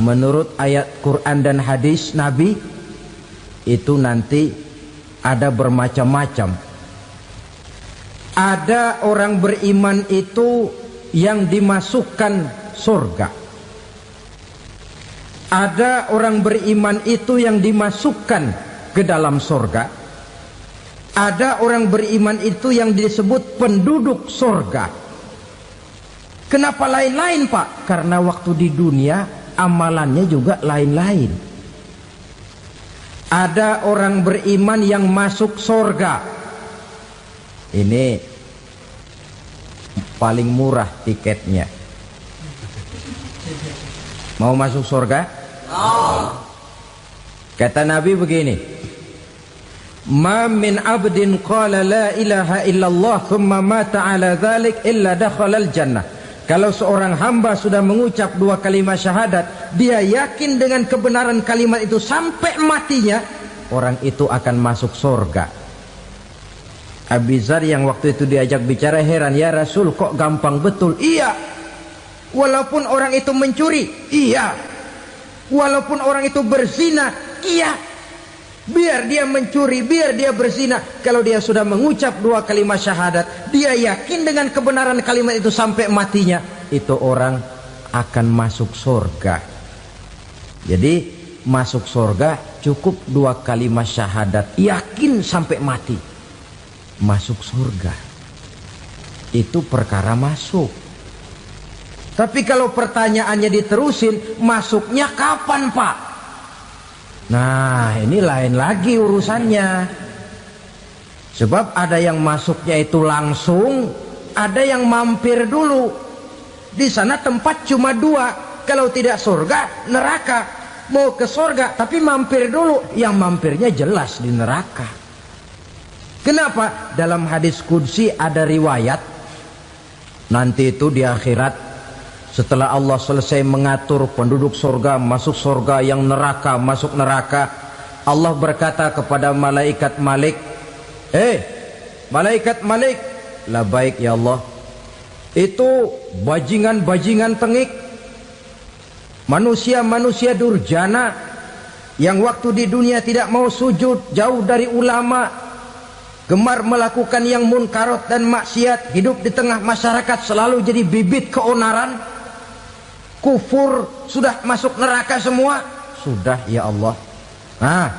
menurut ayat Quran dan hadis Nabi itu nanti ada bermacam-macam. Ada orang beriman itu yang dimasukkan surga. Ada orang beriman itu yang dimasukkan ke dalam surga. Ada orang beriman itu yang disebut penduduk surga. Kenapa lain-lain, Pak? Karena waktu di dunia amalannya juga lain-lain. Ada orang beriman yang masuk surga. Ini paling murah tiketnya. Mau masuk surga? Kata Nabi begini, ma min abdin qala la ilaha illallah thumma mata ala dhalik illa dakhalal jannah. Kalau seorang hamba sudah mengucap dua kalimat syahadat, dia yakin dengan kebenaran kalimat itu sampai matinya, orang itu akan masuk surga. Abi Dzar yang waktu itu diajak bicara heran, ya Rasul kok gampang betul? Iya. Walaupun orang itu mencuri, iya. Walaupun orang itu berzina, iya. Biar dia mencuri, biar dia berzina, kalau dia sudah mengucap dua kalimat syahadat, dia yakin dengan kebenaran kalimat itu sampai matinya, itu orang akan masuk surga. Jadi masuk surga cukup dua kalimat syahadat, yakin sampai mati, masuk surga. Itu perkara masuk. Tapi kalau pertanyaannya diterusin, masuknya kapan, Pak? Nah, ini lain lagi urusannya. Sebab ada yang masuknya itu langsung, ada yang mampir dulu. Di sana tempat cuma dua, kalau tidak surga, neraka. Mau ke surga tapi mampir dulu, yang mampirnya jelas di neraka. Kenapa? Dalam hadis qudsi ada riwayat, nanti itu di akhirat, setelah Allah selesai mengatur penduduk surga masuk surga, yang neraka masuk neraka, Allah berkata kepada malaikat Malik, malaikat Malik, labaik ya Allah, itu bajingan-bajingan tengik, manusia-manusia durjana yang waktu di dunia tidak mau sujud, jauh dari ulama, gemar melakukan yang munkarat dan maksiat, hidup di tengah masyarakat selalu jadi bibit keonaran, kufur, sudah masuk neraka semua. Sudah ya Allah. Nah,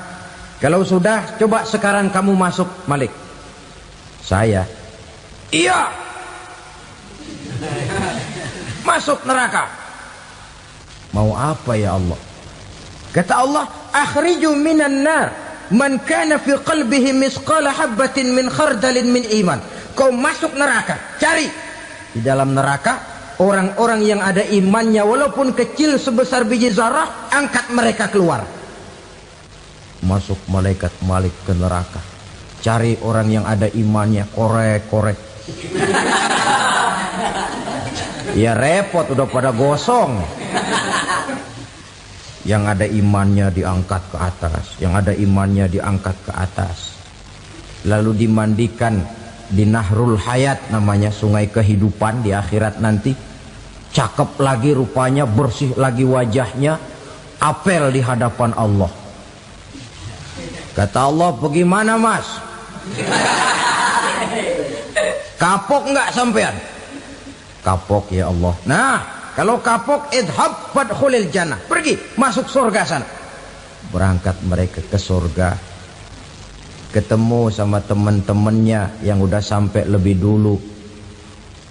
kalau sudah, coba sekarang kamu masuk, Malik. Saya, iya, masuk neraka. Mau apa ya Allah? Kata Allah, akhriju minan nar man kana fi qalbihi misqala habbatin min khardalin min iman. Kau masuk neraka, cari di dalam neraka orang-orang yang ada imannya walaupun kecil sebesar biji zarah, angkat mereka keluar. Masuk malaikat Malik ke neraka, cari orang yang ada imannya, korek-korek. Ya repot, udah pada gosong. Yang ada imannya diangkat ke atas, yang ada imannya diangkat ke atas, lalu dimandikan di Nahrul Hayat, namanya sungai kehidupan di akhirat nanti. Cakep lagi rupanya, bersih lagi wajahnya, apel di hadapan Allah. Kata Allah, bagaimana mas? Kapok nggak sampean? Kapok ya Allah. Nah, kalau kapok, idhab fadkhulil jannah, pergi masuk surga sana. Berangkat mereka ke surga, ketemu sama teman-temannya yang udah sampai lebih dulu,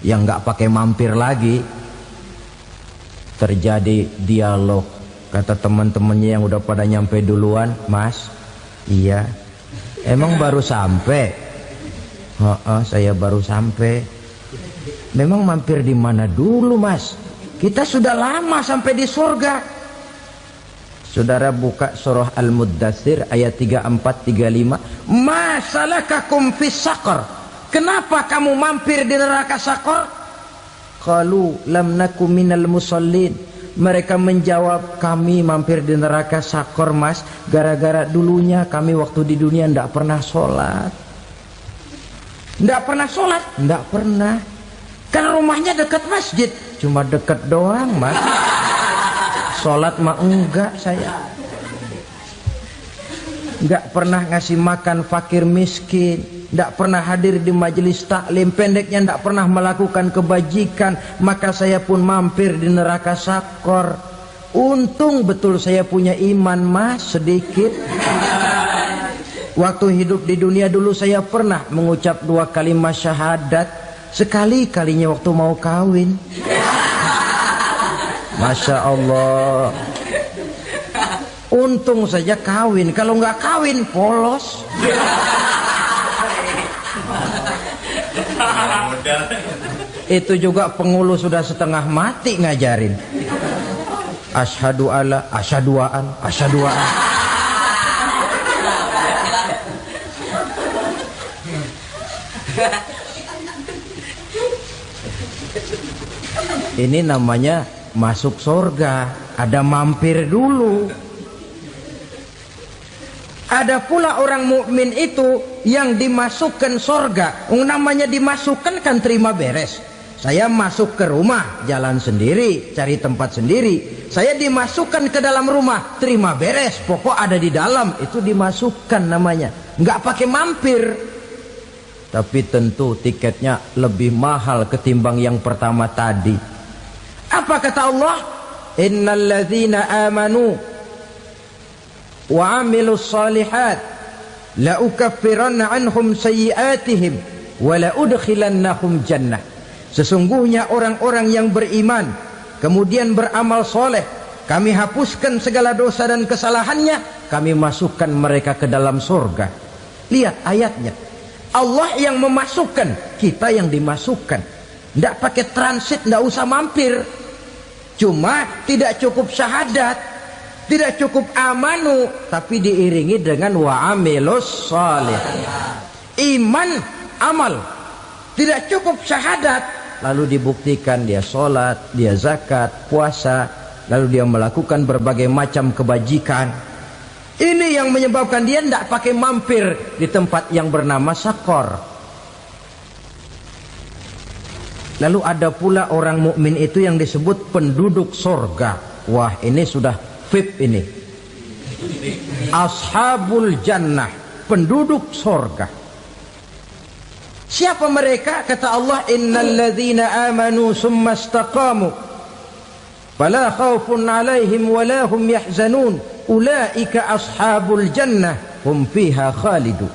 yang nggak pakai mampir lagi. Terjadi dialog. Kata teman-temannya yang udah pada nyampe duluan, mas, iya, emang baru sampai? Saya baru sampai. Memang mampir di mana dulu mas? Kita sudah lama sampai di surga. Saudara buka surah Al-Muddatsir ayat 34-35. Ma salakakum fis saqar? Kenapa kamu mampir di neraka Saqar? Qalu lam naku minal musallin. Mereka menjawab, kami mampir di neraka Saqar mas, gara-gara dulunya kami waktu di dunia tidak pernah sholat. Tidak pernah sholat? Tidak pernah. Karena rumahnya dekat masjid. Cuma dekat doang mas. Sholat mah enggak saya. Enggak pernah ngasih makan fakir miskin, enggak pernah hadir di majelis taklim, pendeknya enggak pernah melakukan kebajikan, maka saya pun mampir di neraka sakor. Untung betul saya punya iman mas sedikit. Waktu hidup di dunia dulu saya pernah mengucap 2 kalimat syahadat, sekali-kalinya waktu mau kawin. Masya Allah. Untung saja kawin, kalau nggak kawin polos. Itu juga pengulu sudah setengah mati ngajarin. Asyhadu alla, asyaduaan, asyaduaan. Ini namanya masuk surga, ada mampir dulu. Ada pula orang mukmin itu yang dimasukkan surga. Namanya dimasukkan kan terima beres. Saya masuk ke rumah, jalan sendiri, cari tempat sendiri. Saya dimasukkan ke dalam rumah, terima beres. Pokok ada di dalam, itu dimasukkan namanya. Nggak pakai mampir. Tapi tentu tiketnya lebih mahal ketimbang yang pertama tadi. Apa kata Allah? Innal ladzina amanu wa amilus salihat la ukaffiranna anhum sayyi'atihim wa la udkhilannahum jannah. Sesungguhnya orang-orang yang beriman kemudian beramal soleh, kami hapuskan segala dosa dan kesalahannya, kami masukkan mereka ke dalam surga. Lihat ayatnya, Allah yang memasukkan, kita yang dimasukkan. Tidak pakai transit, tidak usah mampir. Cuma tidak cukup syahadat, tidak cukup amanu, tapi diiringi dengan wa'amilus salih. Iman, amal. Tidak cukup syahadat, lalu dibuktikan dia sholat, dia zakat, puasa, lalu dia melakukan berbagai macam kebajikan. Ini yang menyebabkan dia tidak pakai mampir di tempat yang bernama sakor. Lalu ada pula orang mukmin itu yang disebut penduduk surga. Wah, ini sudah VIP ini. Ashabul jannah, penduduk surga. Siapa mereka? Kata Allah, innal ladzina amanu summa istaqamu fala khaufun 'alaihim wala hum yahzanun ulaika ashabul jannah hum fiha khalidun.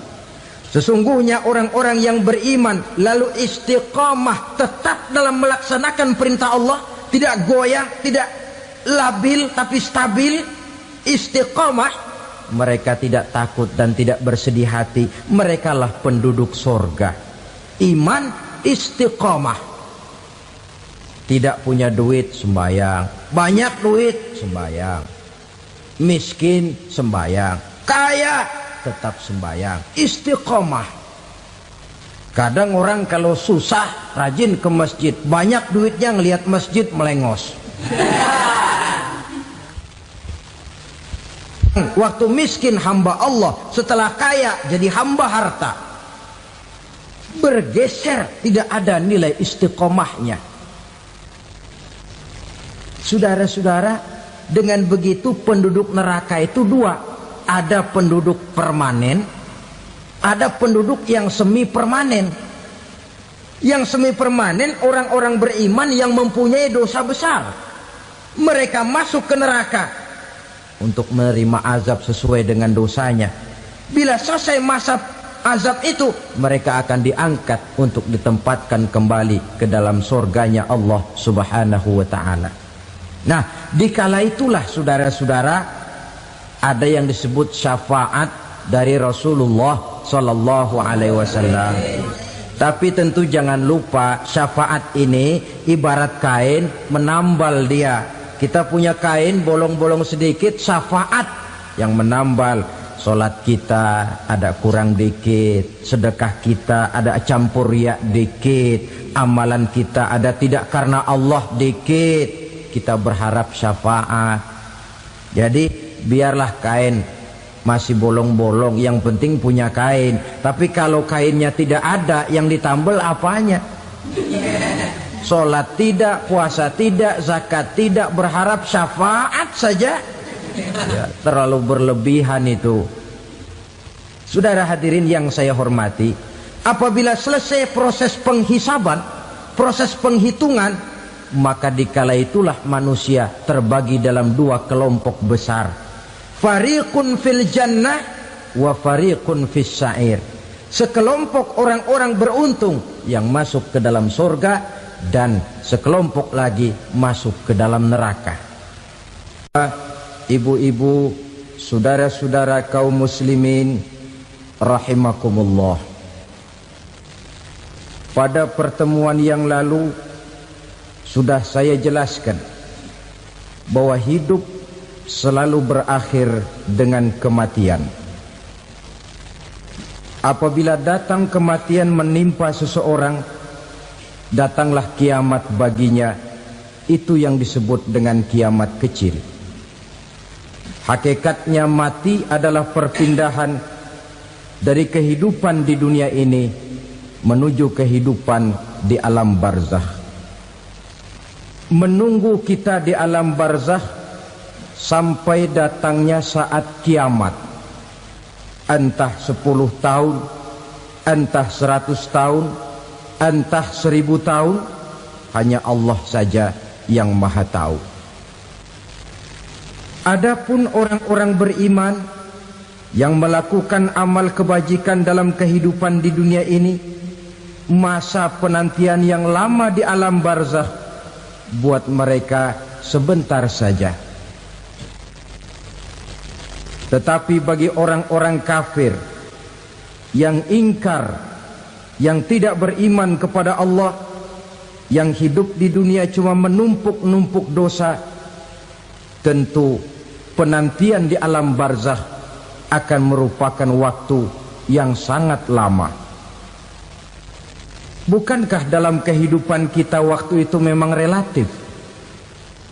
Sesungguhnya orang-orang yang beriman lalu istiqamah, tetap dalam melaksanakan perintah Allah, tidak goyah, tidak labil tapi stabil, istiqamah, mereka tidak takut dan tidak bersedih hati. Merekalah penduduk surga. Iman, istiqamah. Tidak punya duit, sembayang. Banyak duit, sembayang. Miskin, sembayang. Kaya, tetap sembayang. Istiqamah. Kadang orang kalau susah rajin ke masjid, banyak duitnya ngelihat masjid melengos. Waktu miskin hamba Allah, setelah kaya jadi hamba harta. Bergeser, tidak ada nilai istiqomahnya. Saudara-saudara, dengan begitu penduduk neraka itu dua. Ada penduduk permanen, ada penduduk yang semi permanen. Yang semi permanen orang-orang beriman yang mempunyai dosa besar. Mereka masuk ke neraka untuk menerima azab sesuai dengan dosanya. Bila selesai masa azab itu, mereka akan diangkat untuk ditempatkan kembali ke dalam surganya Allah Subhanahu wa ta'ala. Nah, dikala itulah saudara-saudara, ada yang disebut syafaat dari Rasulullah Sallallahu Alaihi Wasallam. Tapi tentu jangan lupa, syafaat ini ibarat kain menambal dia. Kita punya kain bolong-bolong sedikit, syafaat yang menambal. Solat kita ada kurang dikit, sedekah kita ada campur riak dikit, amalan kita ada tidak karena Allah dikit, kita berharap syafaat. Jadi biarlah kain masih bolong-bolong, yang penting punya kain. Tapi kalau kainnya tidak ada, yang ditambal apanya? Sholat tidak, puasa tidak, zakat tidak, berharap syafaat saja. Ya, terlalu berlebihan itu. Saudara hadirin yang saya hormati, apabila selesai proses penghisaban, proses penghitungan, maka dikala itulah manusia terbagi dalam dua kelompok besar. Fariqun fil jannah wa fariqun fis sa'ir. Sekelompok orang-orang beruntung yang masuk ke dalam surga, dan sekelompok lagi masuk ke dalam neraka. Ibu-ibu, saudara-saudara kaum muslimin rahimakumullah, pada pertemuan yang lalu sudah saya jelaskan bahwa hidup selalu berakhir dengan kematian. Apabila datang kematian menimpa seseorang, datanglah kiamat baginya. Itu yang disebut dengan kiamat kecil. Hakikatnya mati adalah perpindahan dari kehidupan di dunia ini menuju kehidupan di alam barzakh. Menunggu kita di alam barzakh sampai datangnya saat kiamat. Entah 10 tahun, entah 100 tahun, entah 1000 tahun, hanya Allah saja yang maha tahu. Adapun orang-orang beriman yang melakukan amal kebajikan dalam kehidupan di dunia ini, masa penantian yang lama di alam barzakh buat mereka sebentar saja. Tetapi bagi orang-orang kafir yang ingkar, yang tidak beriman kepada Allah, yang hidup di dunia cuma menumpuk-numpuk dosa, tentu penantian di alam barzakh akan merupakan waktu yang sangat lama. Bukankah dalam kehidupan kita waktu itu memang relatif?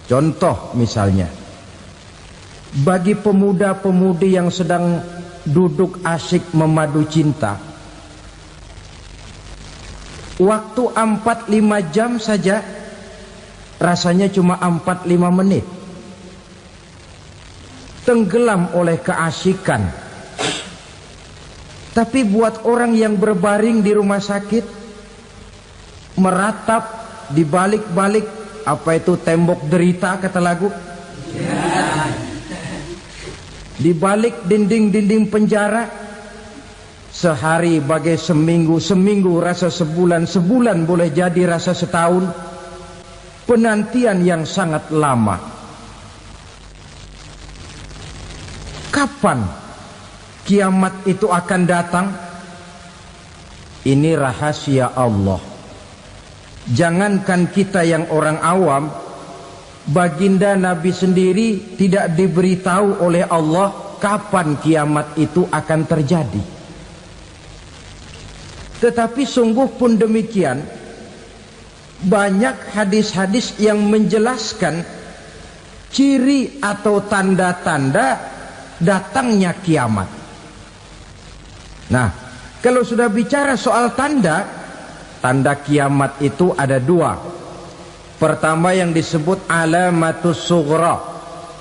Contoh misalnya, bagi pemuda-pemudi yang sedang duduk asyik memadu cinta, waktu 4-5 jam saja rasanya cuma 4-5 menit. Tenggelam oleh keasikan. Tapi buat orang yang berbaring di rumah sakit, meratap di balik-balik apa itu tembok derita kata lagu, di balik dinding-dinding penjara, sehari bagai seminggu, seminggu rasa sebulan, sebulan boleh jadi rasa setahun. Penantian yang sangat lama. Kapan kiamat itu akan datang? Ini rahasia Allah. Jangankan kita yang orang awam, baginda Nabi sendiri tidak diberitahu oleh Allah kapan kiamat itu akan terjadi. Tetapi sungguh pun demikian, banyak hadis-hadis yang menjelaskan ciri atau tanda-tanda datangnya kiamat. Nah, kalau sudah bicara soal tanda, tanda kiamat itu ada dua. Pertama yang disebut alamatus sughra,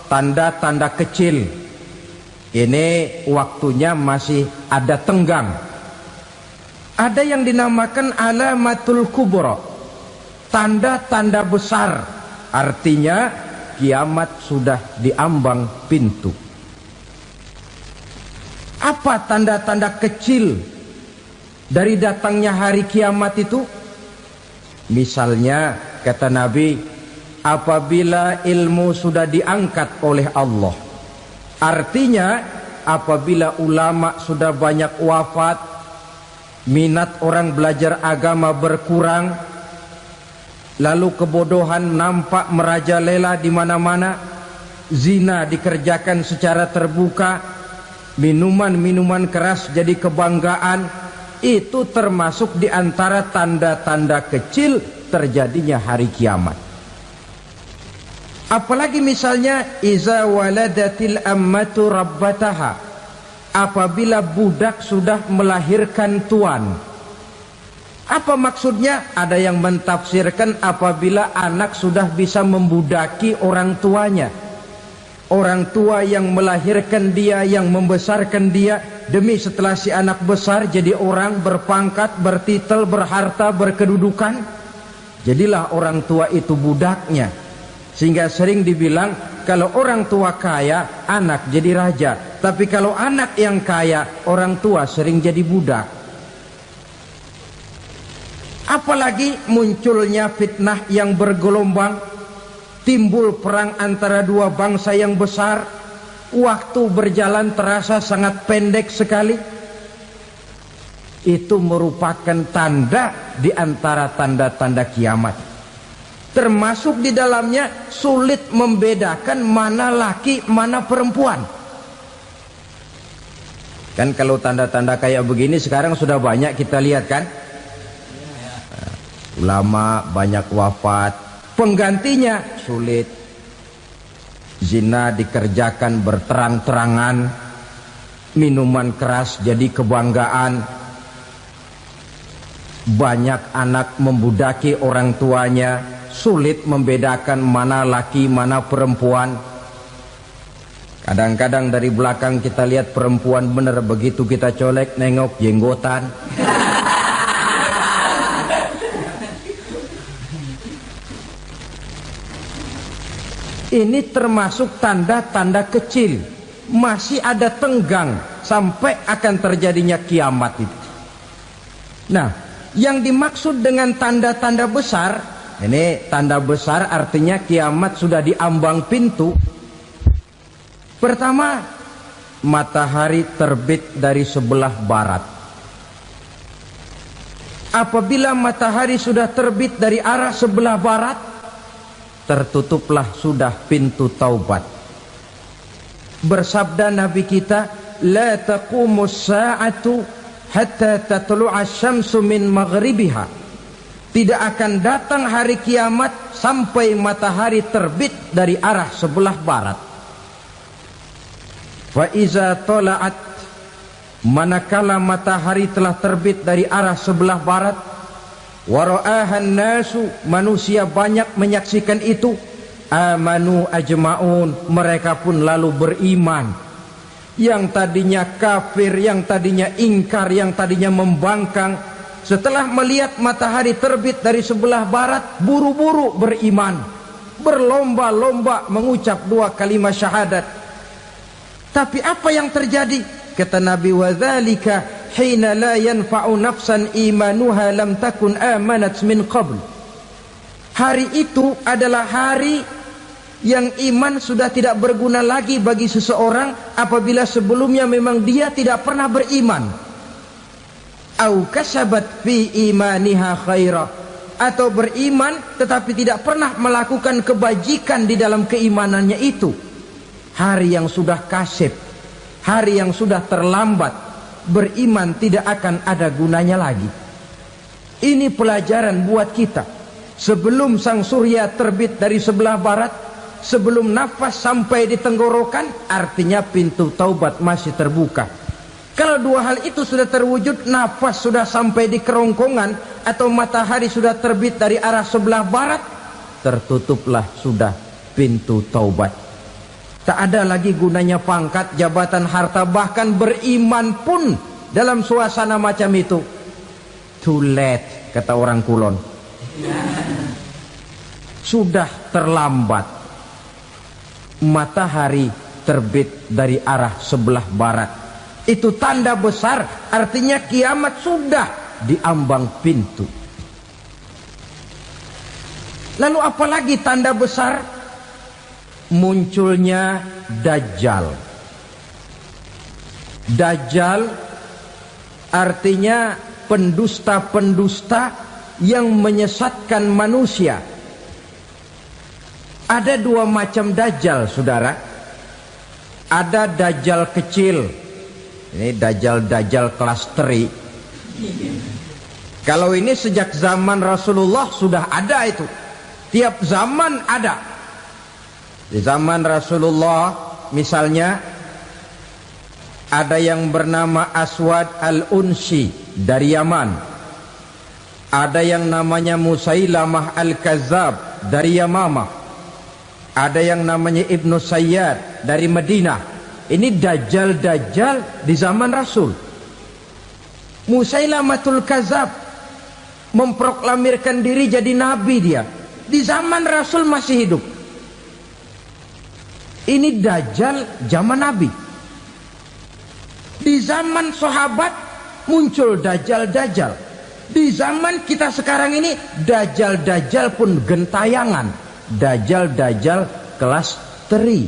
tanda-tanda kecil. Ini waktunya masih ada tenggang. Ada yang dinamakan alamatul kubra, tanda-tanda besar. Artinya kiamat sudah diambang pintu. Apa tanda-tanda kecil dari datangnya hari kiamat itu? Misalnya kata Nabi, apabila ilmu sudah diangkat oleh Allah, artinya apabila ulama sudah banyak wafat, minat orang belajar agama berkurang, lalu kebodohan nampak merajalela di mana-mana, zina dikerjakan secara terbuka, minuman-minuman keras jadi kebanggaan, itu termasuk di antara tanda-tanda kecil terjadinya hari kiamat. Apalagi misalnya iza waladatil ammatu rabbataha, apabila budak sudah melahirkan tuan. Apa maksudnya? Ada yang mentafsirkan apabila anak sudah bisa membudaki orang tuanya. Orang tua yang melahirkan dia, yang membesarkan dia, demi setelah si anak besar jadi orang berpangkat, bertitel, berharta, berkedudukan, jadilah orang tua itu budaknya. Sehingga sering dibilang kalau orang tua kaya, anak jadi raja. Tapi kalau anak yang kaya, orang tua sering jadi budak. Apalagi munculnya fitnah yang bergelombang, timbul perang antara dua bangsa yang besar, waktu berjalan terasa sangat pendek sekali. Itu merupakan tanda di antara tanda-tanda kiamat. Termasuk di dalamnya sulit membedakan mana laki, mana perempuan. Kan kalau tanda-tanda kayak begini sekarang sudah banyak kita lihat kan. Ulama banyak wafat, penggantinya sulit. Zina dikerjakan berterang-terangan, minuman keras jadi kebanggaan, banyak anak membudaki orang tuanya, sulit membedakan mana laki mana perempuan. Kadang-kadang dari belakang kita lihat perempuan bener, begitu kita colek nengok jenggotan. Ini termasuk tanda-tanda kecil. Masih ada tenggang sampai akan terjadinya kiamat itu. Nah, yang dimaksud dengan tanda-tanda besar, ini tanda besar artinya kiamat sudah diambang pintu. Pertama, matahari terbit dari sebelah barat. Apabila matahari sudah terbit dari arah sebelah barat, tertutuplah sudah pintu taubat. Bersabda Nabi kita, la taqumus sa'atu hatta tatlu'a syamsu min maghribiha. Tidak akan datang hari kiamat sampai matahari terbit dari arah sebelah barat. Fa iza tala'at, manakala matahari telah terbit dari arah sebelah barat, wara'ahan nasu, manusia banyak menyaksikan itu, amanu ajma'un, mereka pun lalu beriman. Yang tadinya kafir, yang tadinya ingkar, yang tadinya membangkang, setelah melihat matahari terbit dari sebelah barat, buru-buru beriman, berlomba-lomba mengucap dua kalimat syahadat. Tapi apa yang terjadi? Kata Nabi, wadzalika hina la yanfa'u nafsan imanuha lam takun amanat min qabl. Hari itu adalah hari yang iman sudah tidak berguna lagi bagi seseorang apabila sebelumnya memang dia tidak pernah beriman. Au kasabat fi imaniha khaira, atau beriman tetapi tidak pernah melakukan kebajikan di dalam keimanannya itu. Hari yang sudah kasib, hari yang sudah terlambat, beriman tidak akan ada gunanya lagi. Ini pelajaran buat kita. Sebelum sang surya terbit dari sebelah barat, sebelum nafas sampai di tenggorokan, artinya pintu taubat masih terbuka. Kalau dua hal itu sudah terwujud, nafas sudah sampai di kerongkongan atau matahari sudah terbit dari arah sebelah barat, tertutuplah sudah pintu taubat. Tak ada lagi gunanya pangkat, jabatan, harta, bahkan beriman pun dalam suasana macam itu too late, kata orang Kulon. Sudah terlambat. Matahari terbit dari arah sebelah barat. Itu tanda besar, artinya kiamat sudah diambang pintu. Lalu apalagi tanda besar? Munculnya Dajjal. Dajjal artinya pendusta-pendusta yang menyesatkan manusia. Ada dua macam Dajjal, saudara. Ada Dajjal kecil. Ini Dajjal kelas teri. Kalau ini sejak zaman Rasulullah sudah ada itu. Tiap zaman ada. Di zaman Rasulullah misalnya ada yang bernama Aswad al-Unsi dari Yaman. Ada yang namanya Musailamah Al-Kazzab dari Yamamah. Ada yang namanya Ibnu Sayyad dari Madinah. Ini dajjal-dajjal di zaman Rasul. Musailamatul Kazzab memproklamirkan diri jadi nabi dia. Di zaman Rasul masih hidup. Ini dajjal zaman Nabi. Di zaman sahabat muncul dajjal-dajjal. Di zaman kita sekarang ini dajjal-dajjal pun gentayangan. Dajjal-dajjal kelas teri.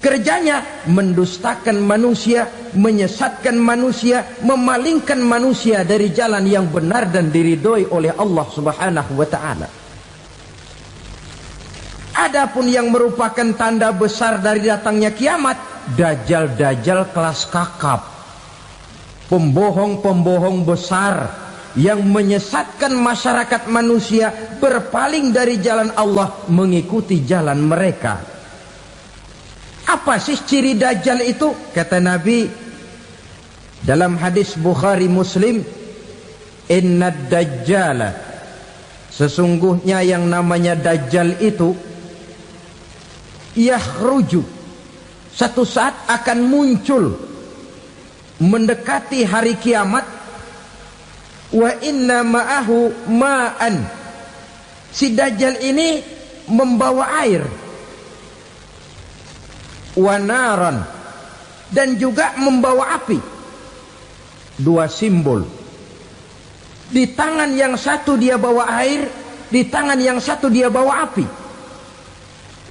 Kerjanya mendustakan manusia, menyesatkan manusia, memalingkan manusia dari jalan yang benar dan diridhoi oleh Allah Subhanahu wa taala. Adapun yang merupakan tanda besar dari datangnya kiamat, dajjal-dajjal kelas kakap. Pembohong-pembohong besar yang menyesatkan masyarakat manusia berpaling dari jalan Allah mengikuti jalan mereka. Apa sih ciri dajjal itu? Kata Nabi dalam hadis Bukhari Muslim, innad dajjala, sesungguhnya yang namanya dajjal itu yakhruju, satu saat akan muncul mendekati hari kiamat. Wa inna ma'ahu ma'an, si dajjal ini membawa air. Wa naran, dan juga membawa api. Dua simbol. Di tangan yang satu dia bawa air, di tangan yang satu dia bawa api.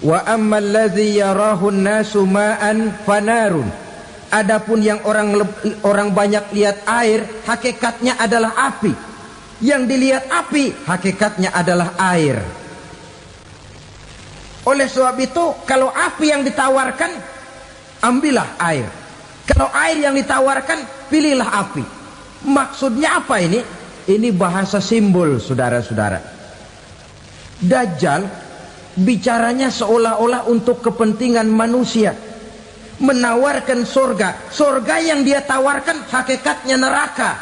Wa ammal ladzi yarahu an-nasu ma'an fanarun, adapun yang orang banyak lihat air, hakikatnya adalah api. Yang dilihat api, hakikatnya adalah air. Oleh sebab itu, kalau api yang ditawarkan, ambillah air. Kalau air yang ditawarkan, pilihlah api. Maksudnya apa ini? Ini bahasa simbol, saudara-saudara. Dajjal bicaranya seolah-olah untuk kepentingan manusia, menawarkan surga. Surga yang dia tawarkan hakikatnya neraka.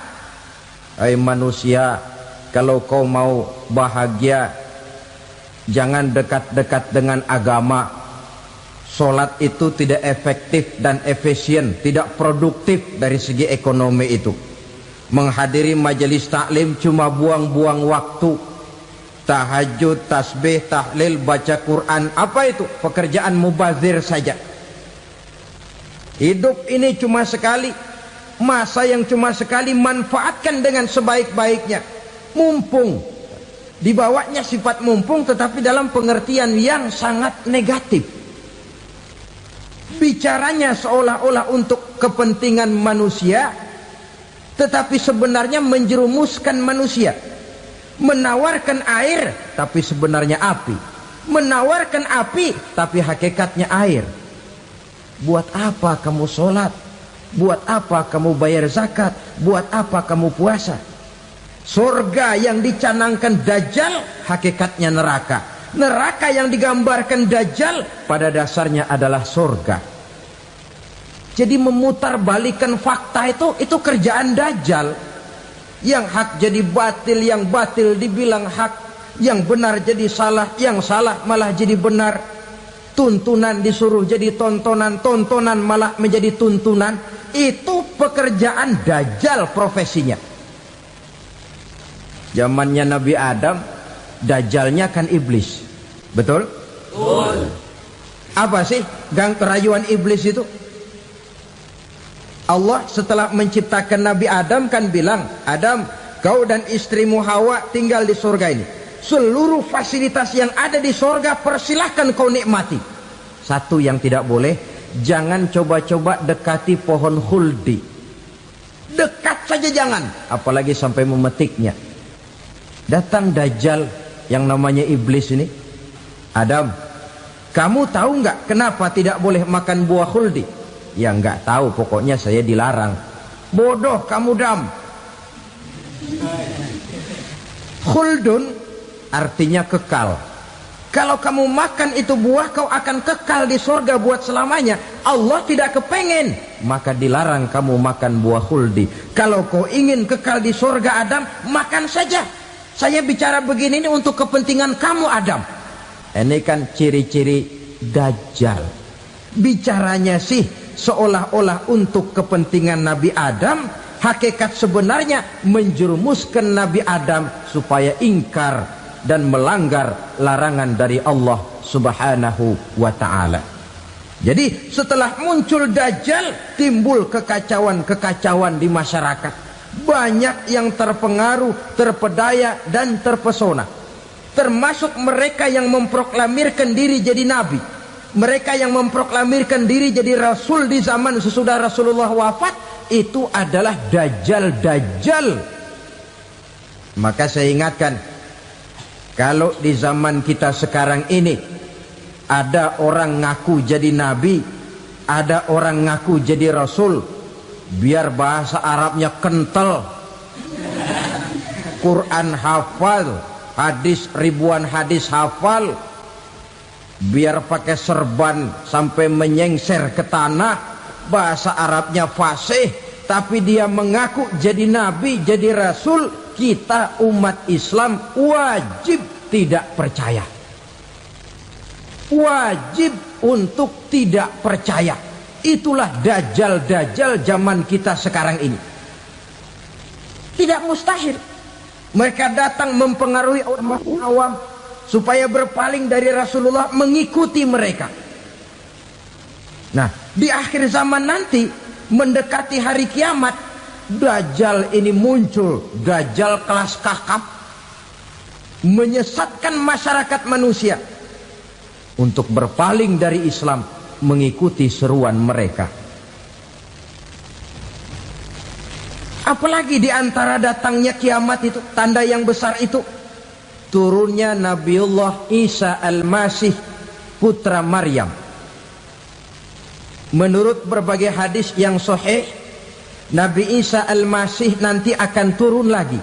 Hai manusia, kalau kau mau bahagia, jangan dekat-dekat dengan agama. Solat itu tidak efektif dan efisien, tidak produktif dari segi ekonomi itu. Menghadiri majelis taklim cuma buang-buang waktu. Tahajud, tasbih, tahlil, baca Quran, apa itu? Pekerjaan mubazir saja. Hidup ini cuma sekali, masa yang cuma sekali, manfaatkan dengan sebaik-baiknya. Mumpung, dibawanya sifat mumpung tetapi dalam pengertian yang sangat negatif. Bicaranya seolah-olah untuk kepentingan manusia, tetapi sebenarnya menjerumuskan manusia. Menawarkan air, tapi sebenarnya api. Menawarkan api, tapi hakikatnya air. Buat apa kamu sholat? Buat apa kamu bayar zakat? Buat apa kamu puasa? Surga yang dicanangkan Dajjal, hakikatnya neraka. Neraka yang digambarkan Dajjal, pada dasarnya adalah surga. Jadi memutarbalikan fakta itu kerjaan Dajjal. Yang hak jadi batil, yang batil dibilang hak, yang benar jadi salah, yang salah malah jadi benar. Tuntunan disuruh jadi tontonan, tontonan malah menjadi tuntunan. Itu pekerjaan Dajjal profesinya. Zamannya Nabi Adam, Dajjalnya kan iblis. Betul? Betul. Apa sih gang kerayuan iblis itu? Allah setelah menciptakan Nabi Adam kan bilang, Adam, kau dan istrimu Hawa tinggal di surga ini. Seluruh fasilitas yang ada di surga persilahkan kau nikmati. Satu yang tidak boleh, jangan coba-coba dekati pohon khuldi. Dekat saja jangan, apalagi sampai memetiknya. Datang Dajjal yang namanya iblis ini. Adam, kamu tahu nggak kenapa tidak boleh makan buah khuldi? Ya nggak tahu, pokoknya saya dilarang. Bodoh kamu Dam. Khuldun artinya kekal. Kalau kamu makan itu buah, kau akan kekal di surga buat selamanya. Allah tidak kepengen, maka dilarang kamu makan buah khuldi. Kalau kau ingin kekal di surga Adam, makan saja. Saya bicara begini ini untuk kepentingan kamu Adam. Ini kan ciri-ciri Dajjal. Bicaranya sih seolah-olah untuk kepentingan Nabi Adam, hakikat sebenarnya menjerumuskan Nabi Adam supaya ingkar dan melanggar larangan dari Allah Subhanahu wa ta'ala. Jadi setelah muncul Dajjal, timbul kekacauan-kekacauan di masyarakat. Banyak yang terpengaruh, terpedaya dan terpesona. Termasuk mereka yang memproklamirkan diri jadi nabi. Mereka yang memproklamirkan diri jadi rasul di zaman sesudah Rasulullah wafat, itu adalah Dajjal-Dajjal. Maka saya ingatkan, kalau di zaman kita sekarang ini ada orang ngaku jadi nabi, ada orang ngaku jadi rasul, biar bahasa Arabnya kental, Quran hafal, hadis ribuan hadis hafal, biar pakai serban sampai menyengser ke tanah, bahasa Arabnya fasih, tapi dia mengaku jadi nabi, jadi rasul, kita umat Islam wajib tidak percaya. Wajib untuk tidak percaya. Itulah Dajjal-Dajjal zaman kita sekarang ini. Tidak mustahil mereka datang mempengaruhi orang awam supaya berpaling dari Rasulullah, mengikuti mereka. Nah, di akhir zaman nanti, mendekati hari kiamat, Dajjal ini muncul. Dajjal kelas kakap, menyesatkan masyarakat manusia untuk berpaling dari Islam, mengikuti seruan mereka. Apalagi di antara datangnya kiamat itu, tanda yang besar itu, turunnya Nabiullah Isa Al-Masih, putra Maryam. Menurut berbagai hadis yang sahih, Nabi Isa Al-Masih nanti akan turun lagi.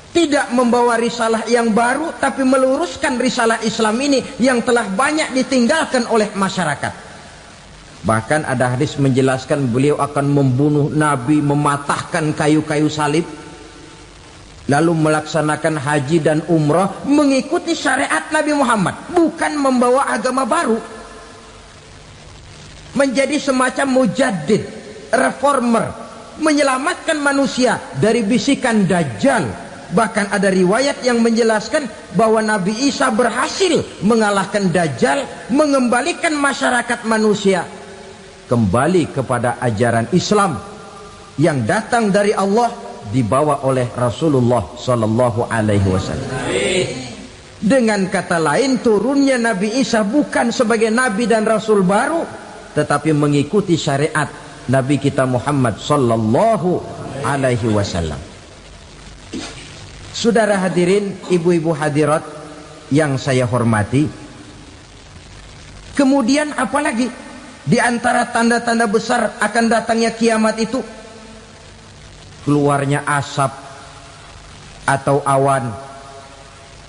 Tidak membawa risalah yang baru, tapi meluruskan risalah Islam ini yang telah banyak ditinggalkan oleh masyarakat. Bahkan ada hadis menjelaskan beliau akan membunuh Nabi, mematahkan kayu-kayu salib, lalu melaksanakan haji dan umrah mengikuti syariat Nabi Muhammad, bukan membawa agama baru. Menjadi semacam mujaddid, reformer, menyelamatkan manusia dari bisikan Dajjal. Bahkan ada riwayat yang menjelaskan bahwa Nabi Isa berhasil mengalahkan Dajjal, mengembalikan masyarakat manusia kembali kepada ajaran Islam yang datang dari Allah, dibawa oleh Rasulullah Sallallahu Alaihi Wasallam. Dengan kata lain, turunnya Nabi Isa bukan sebagai Nabi dan Rasul baru, tetapi mengikuti syariat Nabi kita Muhammad Sallallahu Alaihi Wasallam. Saudara hadirin, ibu-ibu hadirat yang saya hormati, kemudian apalagi di antara tanda-tanda besar akan datangnya kiamat itu? Keluarnya asap atau awan.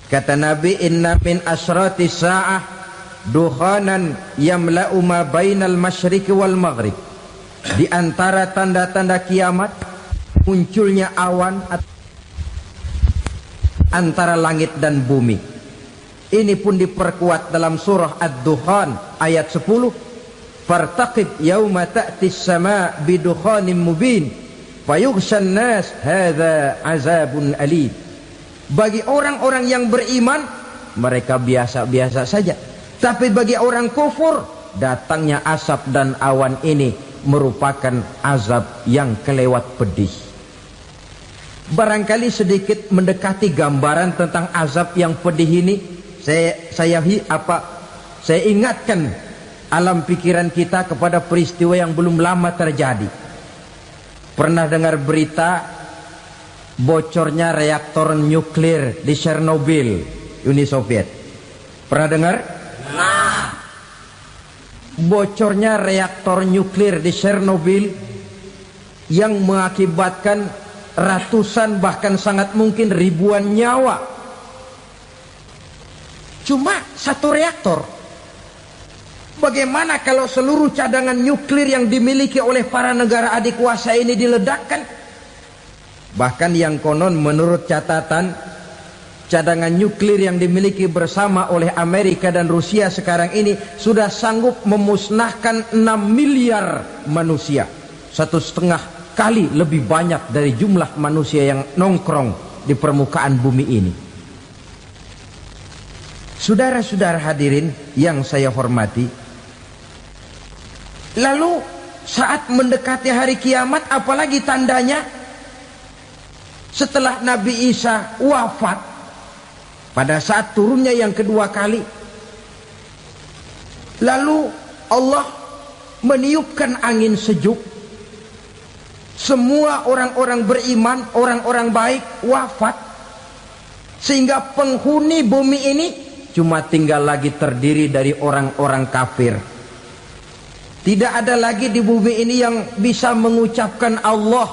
Kata Nabi, inna min asratis sa'ah dukhanan yamla'u ma bainal masyriqi wal maghrib. Di antara tanda-tanda kiamat, munculnya awan antara langit dan bumi. Ini pun diperkuat dalam surah Ad-Dukhan ayat 10. Fartaqib yauma ta'tis sama' bidukhanin mubin fayughshan nas hadza azabun alim. Bagi orang-orang yang beriman, mereka biasa-biasa saja. Tapi bagi orang kufur, datangnya asap dan awan ini merupakan azab yang kelewat pedih. Barangkali sedikit mendekati gambaran tentang azab yang pedih ini, saya ingatkan alam pikiran kita kepada peristiwa yang belum lama terjadi. Pernah dengar berita bocornya reaktor nuklir di Chernobyl, Uni Soviet? Pernah dengar? Nah, bocornya reaktor nuklir di Chernobyl yang mengakibatkan ratusan bahkan sangat mungkin ribuan nyawa. Cuma satu reaktor. Bagaimana kalau seluruh cadangan nuklir yang dimiliki oleh para negara adikuasa ini diledakkan? Bahkan yang konon menurut catatan cadangan nuklir yang dimiliki bersama oleh Amerika dan Rusia sekarang ini sudah sanggup memusnahkan 6 miliar manusia, 1,5 kali lebih banyak dari jumlah manusia yang nongkrong di permukaan bumi ini. Saudara-saudara hadirin yang saya hormati, lalu saat mendekati hari kiamat, apalagi tandanya setelah Nabi Isa wafat, pada saat turunnya yang kedua kali, lalu Allah meniupkan angin sejuk, semua orang-orang beriman, orang-orang baik wafat, sehingga penghuni bumi ini cuma tinggal lagi terdiri dari orang-orang kafir. Tidak ada lagi di bumi ini yang bisa mengucapkan Allah.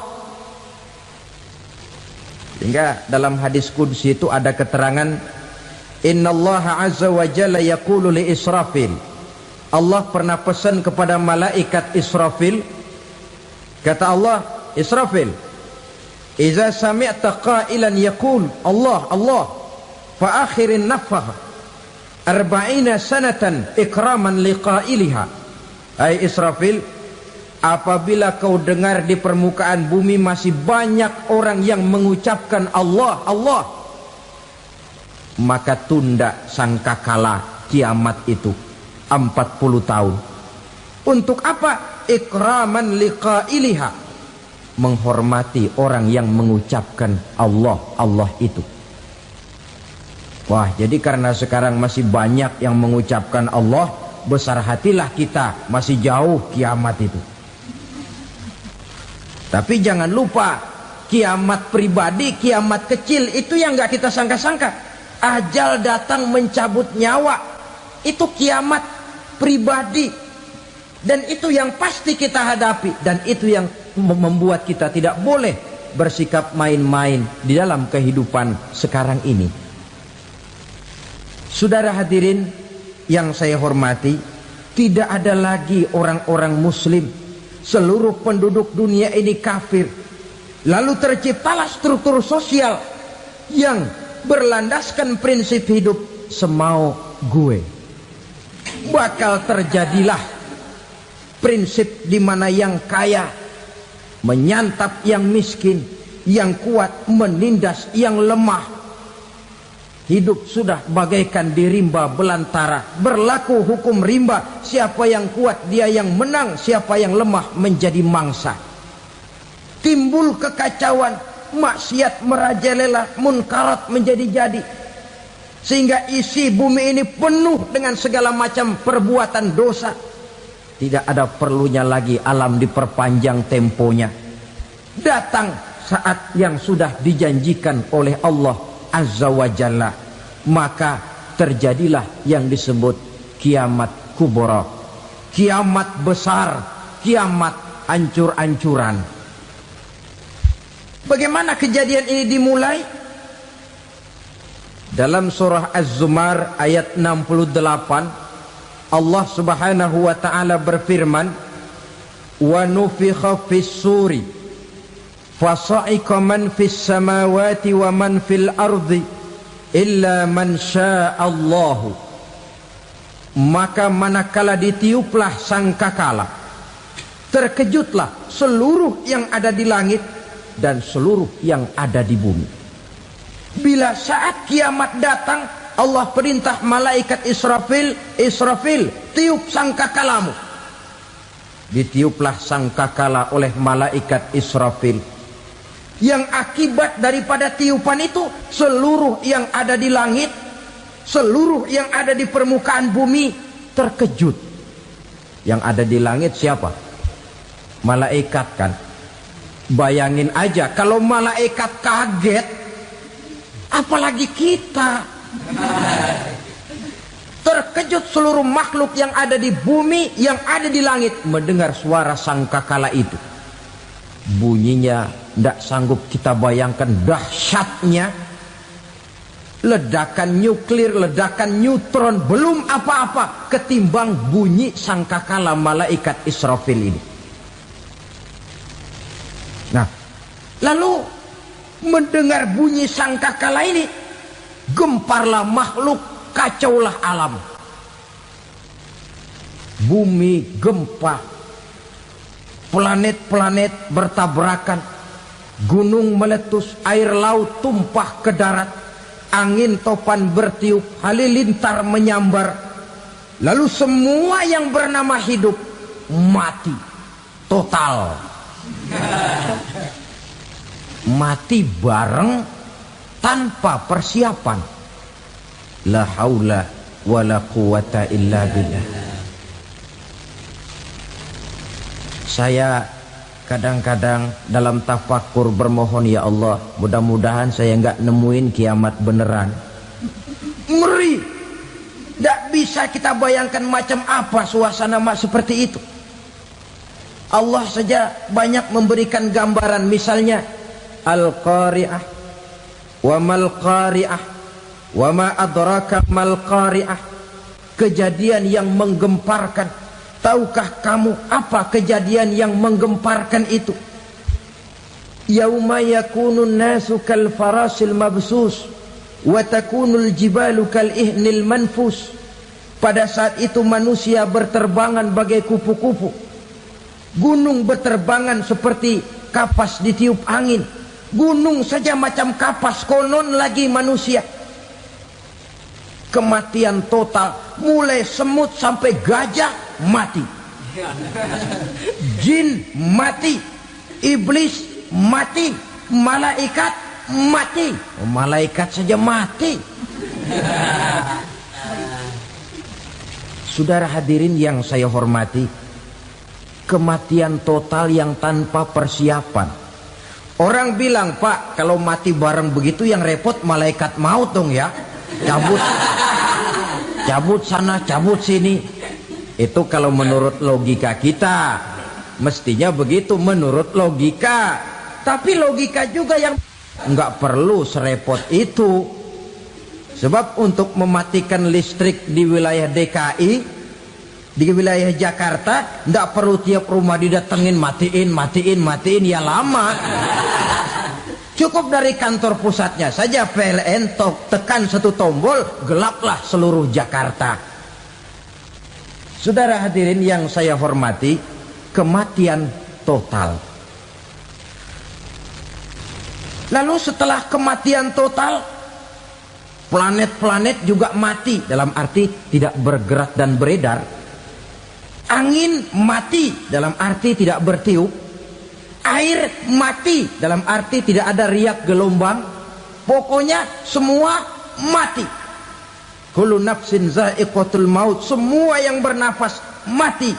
Sehingga dalam hadis qudsi itu ada keterangan, innallaha azza wa jalla yaqulu li Israfil. Allah pernah pesan kepada malaikat Israfil, kata Allah, Israfil, idza sami'ta qailan yaqul Allah Allah fa akhirin nafakh 40 sanatan ikraman liqailiha. Hai Israfil, apabila kau dengar di permukaan bumi masih banyak orang yang mengucapkan Allah Allah, maka tunda sangkakala kiamat itu 40 tahun. Untuk apa? Ikraman liqailiha, menghormati orang yang mengucapkan Allah Allah itu. Wah, jadi karena sekarang masih banyak yang mengucapkan Allah, besar hatilah kita, masih jauh kiamat itu. Tapi jangan lupa, kiamat pribadi, kiamat kecil itu yang nggak kita sangka-sangka. Ajal datang mencabut nyawa, itu kiamat pribadi, dan itu yang pasti kita hadapi, dan itu yang membuat kita tidak boleh bersikap main-main di dalam kehidupan sekarang ini. Saudara hadirin yang saya hormati, tidak ada lagi orang-orang muslim. Seluruh penduduk dunia ini kafir. Lalu terciptalah struktur sosial yang berlandaskan prinsip hidup semau gue. Bakal terjadilah prinsip di mana yang kaya menyantap yang miskin, yang kuat menindas yang lemah. Hidup sudah bagaikan di rimba belantara, berlaku hukum rimba, siapa yang kuat dia yang menang, siapa yang lemah menjadi mangsa. Timbul kekacauan, maksiat merajalela, munkarat menjadi-jadi, sehingga isi bumi ini penuh dengan segala macam perbuatan dosa. Tidak ada perlunya lagi alam diperpanjang temponya. Datang saat yang sudah dijanjikan oleh Allah Azza wa Jalla, maka terjadilah yang disebut kiamat kubra, kiamat besar, kiamat ancur-ancuran. Bagaimana kejadian ini dimulai? Dalam surah Az-Zumar ayat 68, Allah Subhanahu wa taala berfirman, wa nufikha fis suri fasa'iqa man fis samawati wa man fil ardi illa man sya'allahu. Maka manakala ditiuplah sangkakala, terkejutlah seluruh yang ada di langit dan seluruh yang ada di bumi. Bila saat kiamat datang, Allah perintah malaikat Israfil, Israfil, tiup sangkakalamu. Ditiuplah sangkakala oleh malaikat Israfil. Yang akibat daripada tiupan itu, seluruh yang ada di langit, seluruh yang ada di permukaan bumi terkejut. Yang ada di langit siapa? Malaikat kan. Bayangin aja kalau malaikat kaget, apalagi kita. Terkejut seluruh makhluk yang ada di bumi, yang ada di langit mendengar suara sangkakala itu. Bunyinya tidak sanggup kita bayangkan dahsyatnya. Ledakan nuklir, ledakan neutron, belum apa-apa ketimbang bunyi sangkakala malaikat Israfil ini. Nah, lalu mendengar bunyi sangkakala ini, gemparlah makhluk, kacaulah alam. Bumi gempa, planet-planet bertabrakan, gunung meletus, air laut tumpah ke darat, angin topan bertiup, halilintar menyambar. Lalu semua yang bernama hidup mati total. Mati bareng tanpa persiapan. La haula wala quwata illa billah. Saya kadang-kadang dalam tafakur bermohon, ya Allah, mudah-mudahan saya nggak nemuin kiamat beneran. Ngeri. Tidak bisa kita bayangkan macam apa suasana seperti itu. Allah saja banyak memberikan gambaran, misalnya Al-Qari'ah, wa mal qari'ah, wa ma adraka mal qari'ah. Kejadian yang menggemparkan. Tahukah kamu apa kejadian yang menggemparkan itu? Yauma yakunun nasu kal farasil mabsus wa takunul jibalu kal ihnil manfus. Pada saat itu manusia berterbangan bagai kupu-kupu. Gunung berterbangan seperti kapas ditiup angin. Gunung saja macam kapas, konon lagi manusia. Kematian total, mulai semut sampai gajah mati, jin mati, iblis mati, malaikat mati. Oh, malaikat saja mati. Saudara hadirin yang saya hormati, kematian total yang tanpa persiapan. Orang bilang, Pak, kalau mati bareng begitu yang repot malaikat maut dong ya. Cabut sana, cabut sini. Itu kalau menurut logika kita, mestinya begitu menurut logika. Tapi logika juga yang nggak perlu serepot itu. Sebab untuk mematikan listrik di wilayah DKI, di wilayah Jakarta, nggak perlu tiap rumah didatengin matiin, ya lama. Cukup dari kantor pusatnya saja PLN tekan satu tombol, gelaplah seluruh Jakarta. Saudara hadirin yang saya hormati, kematian total. Lalu setelah kematian total, planet-planet juga mati, dalam arti tidak bergerak dan beredar. Angin mati, dalam arti tidak bertiup. Air mati, dalam arti tidak ada riak gelombang. Pokoknya semua mati. Kullu nafsin za'iqatul maut, semua yang bernafas mati.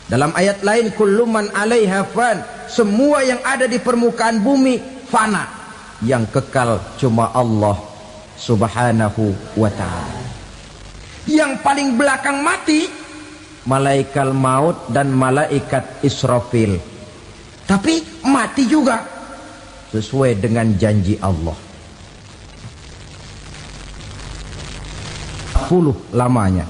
Dalam ayat lain, kullu man 'alaiha fan, semua yang ada di permukaan bumi fana. Yang kekal cuma Allah Subhanahu wa ta'ala. Yang paling belakang mati malaikat maut dan malaikat Israfil. Tapi mati juga sesuai dengan janji Allah. 10 lamanya.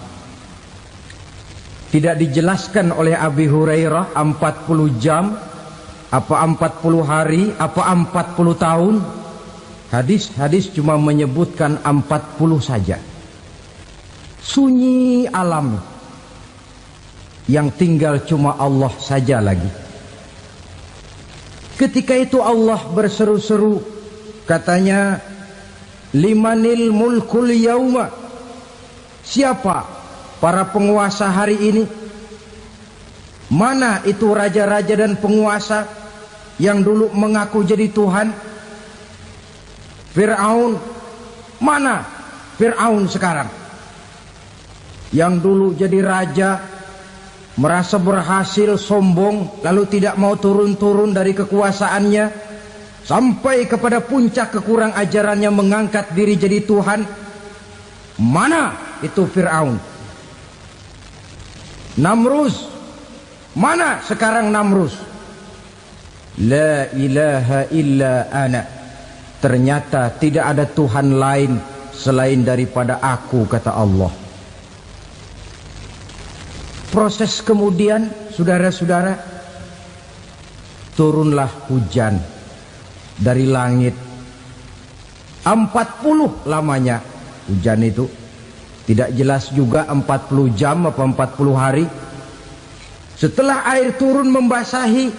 Tidak dijelaskan oleh Abi Hurairah 40 jam, apa 40 hari, apa 40 tahun. Hadis-hadis cuma menyebutkan 40 saja. Sunyi alam. Yang tinggal cuma Allah saja lagi. Ketika itu Allah berseru-seru, katanya, limanil mulkul yauma. Siapa para penguasa hari ini? Mana itu raja-raja dan penguasa yang dulu mengaku jadi Tuhan? Fir'aun. Mana Fir'aun sekarang? Yang dulu jadi raja, merasa berhasil, sombong, lalu tidak mau turun-turun dari kekuasaannya, sampai kepada puncak kekurang ajarannya mengangkat diri jadi Tuhan. Mana itu Fir'aun? Namrus. Mana sekarang Namrus? La ilaha illa ana. Ternyata tidak ada Tuhan lain selain daripada aku, kata Allah. Proses kemudian, saudara-saudara, turunlah hujan dari langit. 40 lamanya hujan itu. Tidak jelas juga 40 jam apa 40 hari. Setelah air turun membasahi,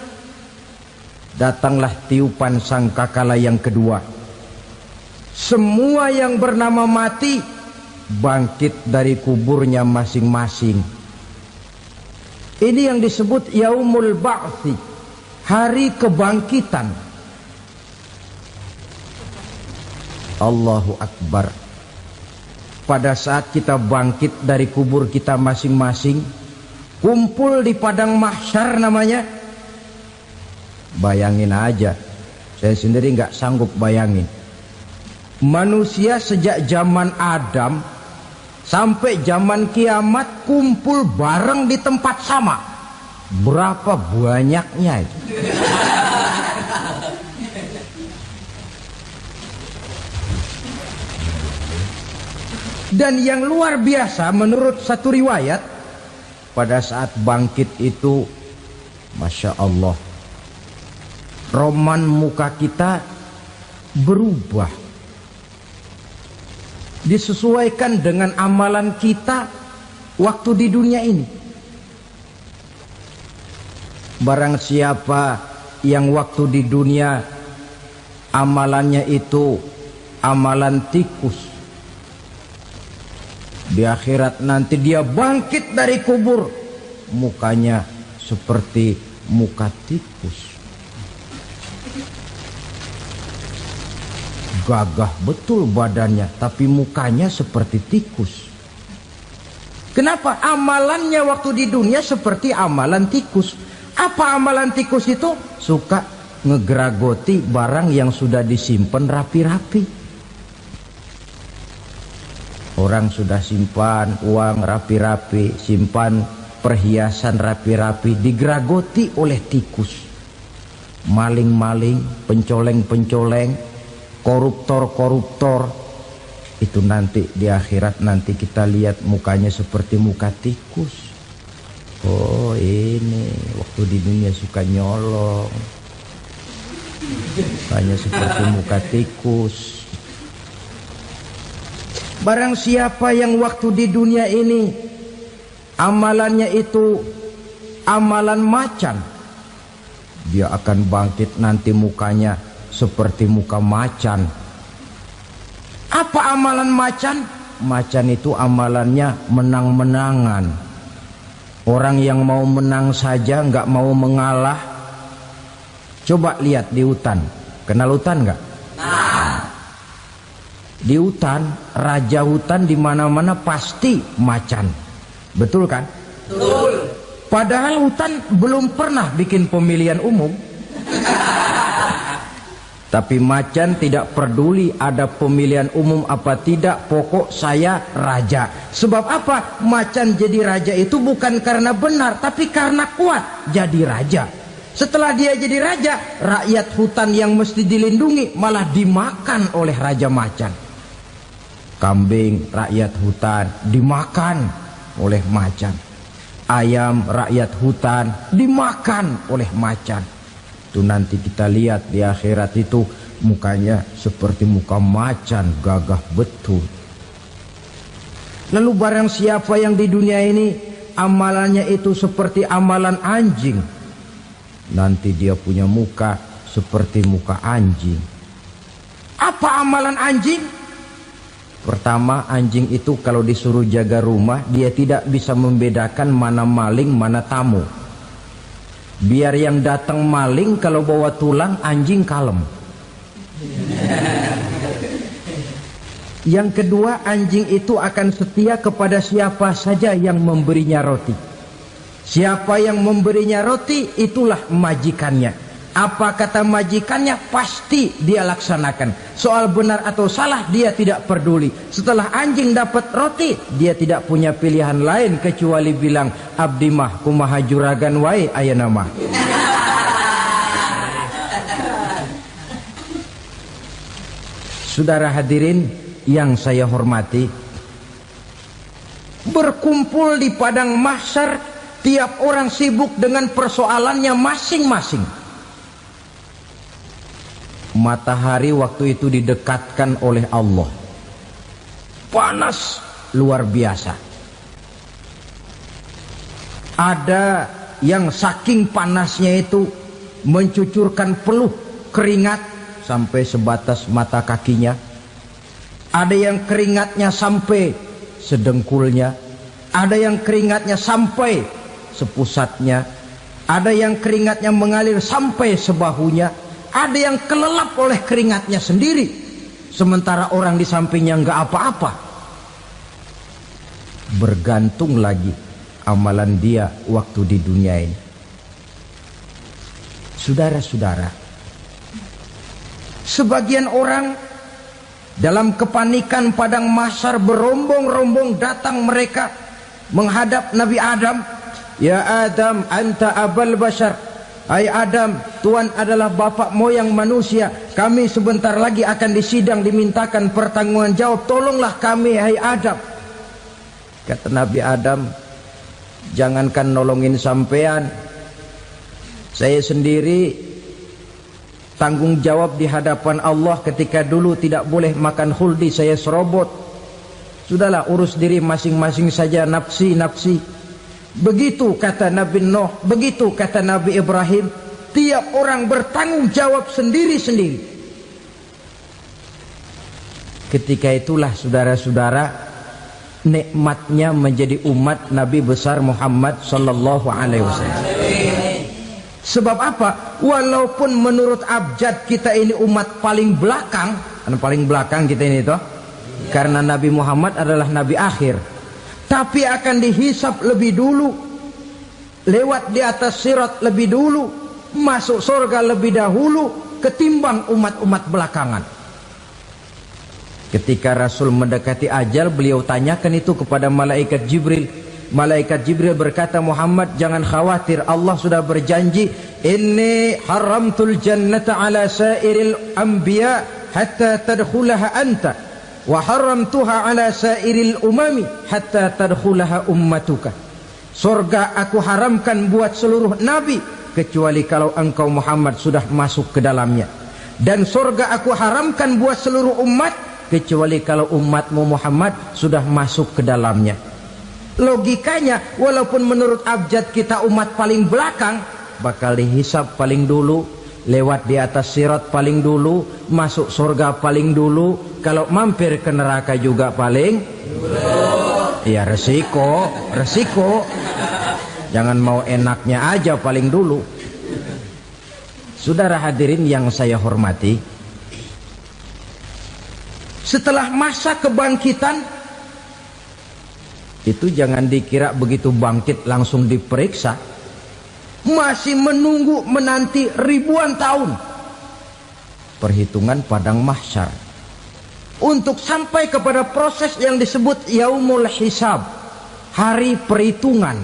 datanglah tiupan sangkakala yang kedua. Semua yang bernama mati bangkit dari kuburnya masing-masing. Ini yang disebut Yaumul Ba'thi, hari kebangkitan. Allahu Akbar. Pada saat kita bangkit dari kubur kita masing-masing, kumpul di padang mahsyar namanya. Bayangin aja, saya sendiri nggak sanggup bayangin. Manusia sejak zaman Adam sampai zaman kiamat kumpul bareng di tempat sama. Berapa banyaknya itu? Dan yang luar biasa menurut satu riwayat, pada saat bangkit itu, Masya Allah, roman muka kita berubah, disesuaikan dengan amalan kita waktu di dunia ini. Barang siapa yang waktu di dunia amalannya itu amalan tikus, di akhirat nanti dia bangkit dari kubur, mukanya seperti muka tikus. Gagah betul badannya, tapi mukanya seperti tikus. Kenapa? Amalannya waktu di dunia seperti amalan tikus. Apa amalan tikus itu? Suka ngegeragoti barang yang sudah disimpan rapi-rapi. Orang sudah simpan uang rapi-rapi, simpan perhiasan rapi-rapi, digeragoti oleh tikus. Maling-maling, pencoleng-pencoleng, koruptor-koruptor. Itu nanti di akhirat nanti kita lihat mukanya seperti muka tikus. Oh ini waktu di dunia suka nyolong, mukanya seperti muka tikus. Barang siapa yang waktu di dunia ini amalannya itu amalan macan, dia akan bangkit nanti mukanya seperti muka macan. Apa amalan macan? Macan itu amalannya menang-menangan. Orang yang mau menang saja nggak mau mengalah. Coba lihat di hutan, kenal hutan nggak? Di hutan, raja hutan di mana-mana pasti macan. Betul kan? Betul. Padahal hutan belum pernah bikin pemilihan umum. Tapi macan tidak peduli ada pemilihan umum apa tidak, pokok saya raja. Sebab apa? Macan jadi raja itu bukan karena benar, tapi karena kuat jadi raja. Setelah dia jadi raja, rakyat hutan yang mesti dilindungi malah dimakan oleh raja macan. Kambing rakyat hutan dimakan oleh macan. Ayam rakyat hutan dimakan oleh macan. Itu nanti kita lihat di akhirat itu mukanya seperti muka macan, gagah betul. Lalu barang siapa yang di dunia ini amalannya itu seperti amalan anjing, nanti dia punya muka seperti muka anjing. Apa amalan anjing? Pertama, anjing itu kalau disuruh jaga rumah, dia tidak bisa membedakan mana maling, mana tamu. Biar yang datang maling, kalau bawa tulang, anjing kalem. Yang kedua, anjing itu akan setia kepada siapa saja yang memberinya roti. Siapa yang memberinya roti, itulah majikannya. Apa kata majikannya pasti dia laksanakan. Soal benar atau salah dia tidak peduli. Setelah anjing dapat roti, dia tidak punya pilihan lain kecuali bilang, abdi mah kumaha juragan wae ayeuna mah. Saudara hadirin yang saya hormati, berkumpul di padang mahsyar, tiap orang sibuk dengan persoalannya masing-masing. Matahari waktu itu didekatkan oleh Allah, panas luar biasa. Ada yang saking panasnya itu mencucurkan peluh keringat sampai sebatas mata kakinya. Ada yang keringatnya sampai sedengkulnya, ada yang keringatnya sampai sepusatnya, ada yang keringatnya mengalir sampai sebahunya, ada yang kelelap oleh keringatnya sendiri, sementara orang di sampingnya nggak apa-apa. Bergantung lagi amalan dia waktu di dunia ini. Saudara-saudara, sebagian orang dalam kepanikan padang mahsyar berombong-rombong datang mereka menghadap Nabi Adam. Ya Adam, anta abal bashar. Hai Adam, Tuhan adalah bapak moyang manusia. Kami sebentar lagi akan disidang, dimintakan pertanggungan jawab. Tolonglah kami, hai Adam. Kata Nabi Adam, jangankan nolongin sampean, saya sendiri tanggung jawab di hadapan Allah. Ketika dulu tidak boleh makan khuldi, saya serobot. Sudahlah, urus diri masing-masing saja, nafsi. Begitu kata Nabi Nuh, begitu kata Nabi Ibrahim. Tiap orang bertanggung jawab sendiri-sendiri. Ketika itulah saudara-saudara, nikmatnya menjadi umat Nabi besar Muhammad sallallahu alaihi wasallam. Sebab apa? Walaupun menurut abjad kita ini umat paling belakang, paling belakang kita ini toh, karena Nabi Muhammad adalah Nabi akhir, tapi akan dihisap lebih dulu, lewat di atas sirat lebih dulu, masuk surga lebih dahulu ketimbang umat-umat belakangan. Ketika Rasul mendekati ajal, beliau tanyakan itu kepada malaikat Jibril. Malaikat Jibril berkata, Muhammad jangan khawatir, Allah sudah berjanji, inni haramtul jannata ala sairil anbiya hatta tadkhulaha anta, wa haramtuha ala sairil umami hatta tadkhulaha ummatuka. Surga aku haramkan buat seluruh nabi kecuali kalau engkau Muhammad sudah masuk ke dalamnya, dan surga aku haramkan buat seluruh umat kecuali kalau umatmu Muhammad sudah masuk ke dalamnya. Logikanya, walaupun menurut abjad kita umat paling belakang, bakal dihisap paling dulu, lewat di atas sirat paling dulu, masuk surga paling dulu, kalau mampir ke neraka juga paling dulu. Ya resiko. Jangan mau enaknya aja paling dulu. Saudara hadirin yang saya hormati, setelah masa kebangkitan itu jangan dikira begitu bangkit langsung diperiksa. Masih menunggu menanti ribuan tahun perhitungan padang mahsyar untuk sampai kepada proses yang disebut yaumul hisab, hari perhitungan.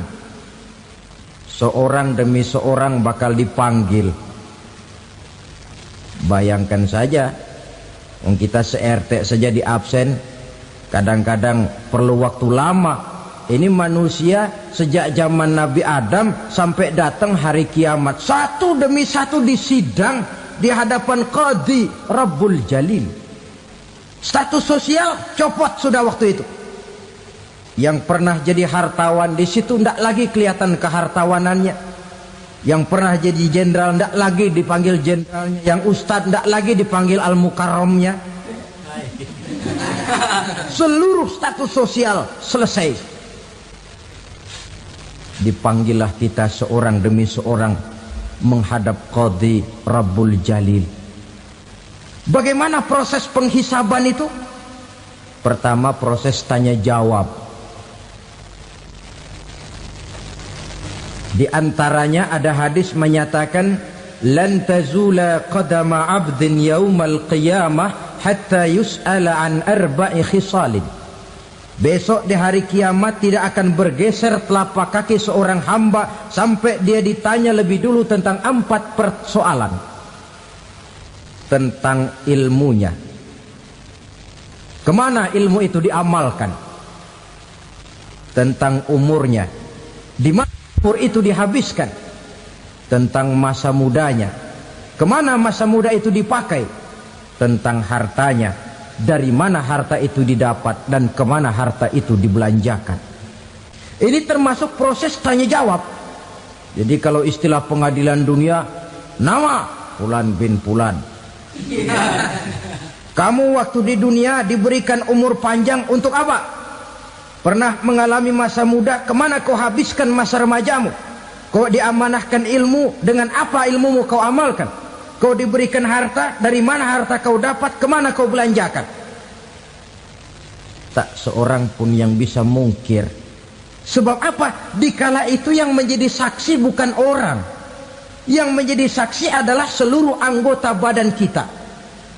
Seorang demi seorang bakal dipanggil. Bayangkan saja, kita se-RT saja di absen, kadang-kadang perlu waktu lama. Ini manusia sejak zaman Nabi Adam sampai datang hari kiamat, satu demi satu disidang di hadapan Qadhi Rabbul Jalil. Status sosial copot sudah waktu itu. Yang pernah jadi hartawan di situ tidak lagi kelihatan kehartawanannya. Yang pernah jadi jenderal tidak lagi dipanggil jenderalnya. Yang ustadz tidak lagi dipanggil al-mukarramnya. Seluruh status sosial selesai. Dipanggillah kita seorang demi seorang menghadap Qadhi Rabbul Jalil. Bagaimana proses penghisaban itu? Pertama, proses tanya jawab. Di antaranya ada hadis menyatakan, lan tazula qadama 'abdin yaumal qiyamah hatta yus'ala an arba'i khisalin. Besok di hari kiamat tidak akan bergeser telapak kaki seorang hamba sampai dia ditanya lebih dulu tentang 4 persoalan. Tentang ilmunya, kemana ilmu itu diamalkan. Tentang umurnya, di mana umur itu dihabiskan. Tentang masa mudanya, kemana masa muda itu dipakai. tentang hartanya, dari mana harta itu didapat dan kemana harta itu dibelanjakan. Ini termasuk proses tanya jawab. Jadi kalau istilah pengadilan dunia, nama Fulan bin Fulan. Kamu waktu di dunia diberikan umur panjang untuk apa? Pernah mengalami masa muda, kemana kau habiskan masa remajamu? Kau diamanahkan ilmu, dengan apa ilmumu kau amalkan? Kau diberikan harta, dari mana harta kau dapat, kemana kau belanjakan? Tak seorang pun yang bisa mungkir. Sebab apa? Dikala itu yang menjadi saksi bukan orang. Yang menjadi saksi adalah seluruh anggota badan kita.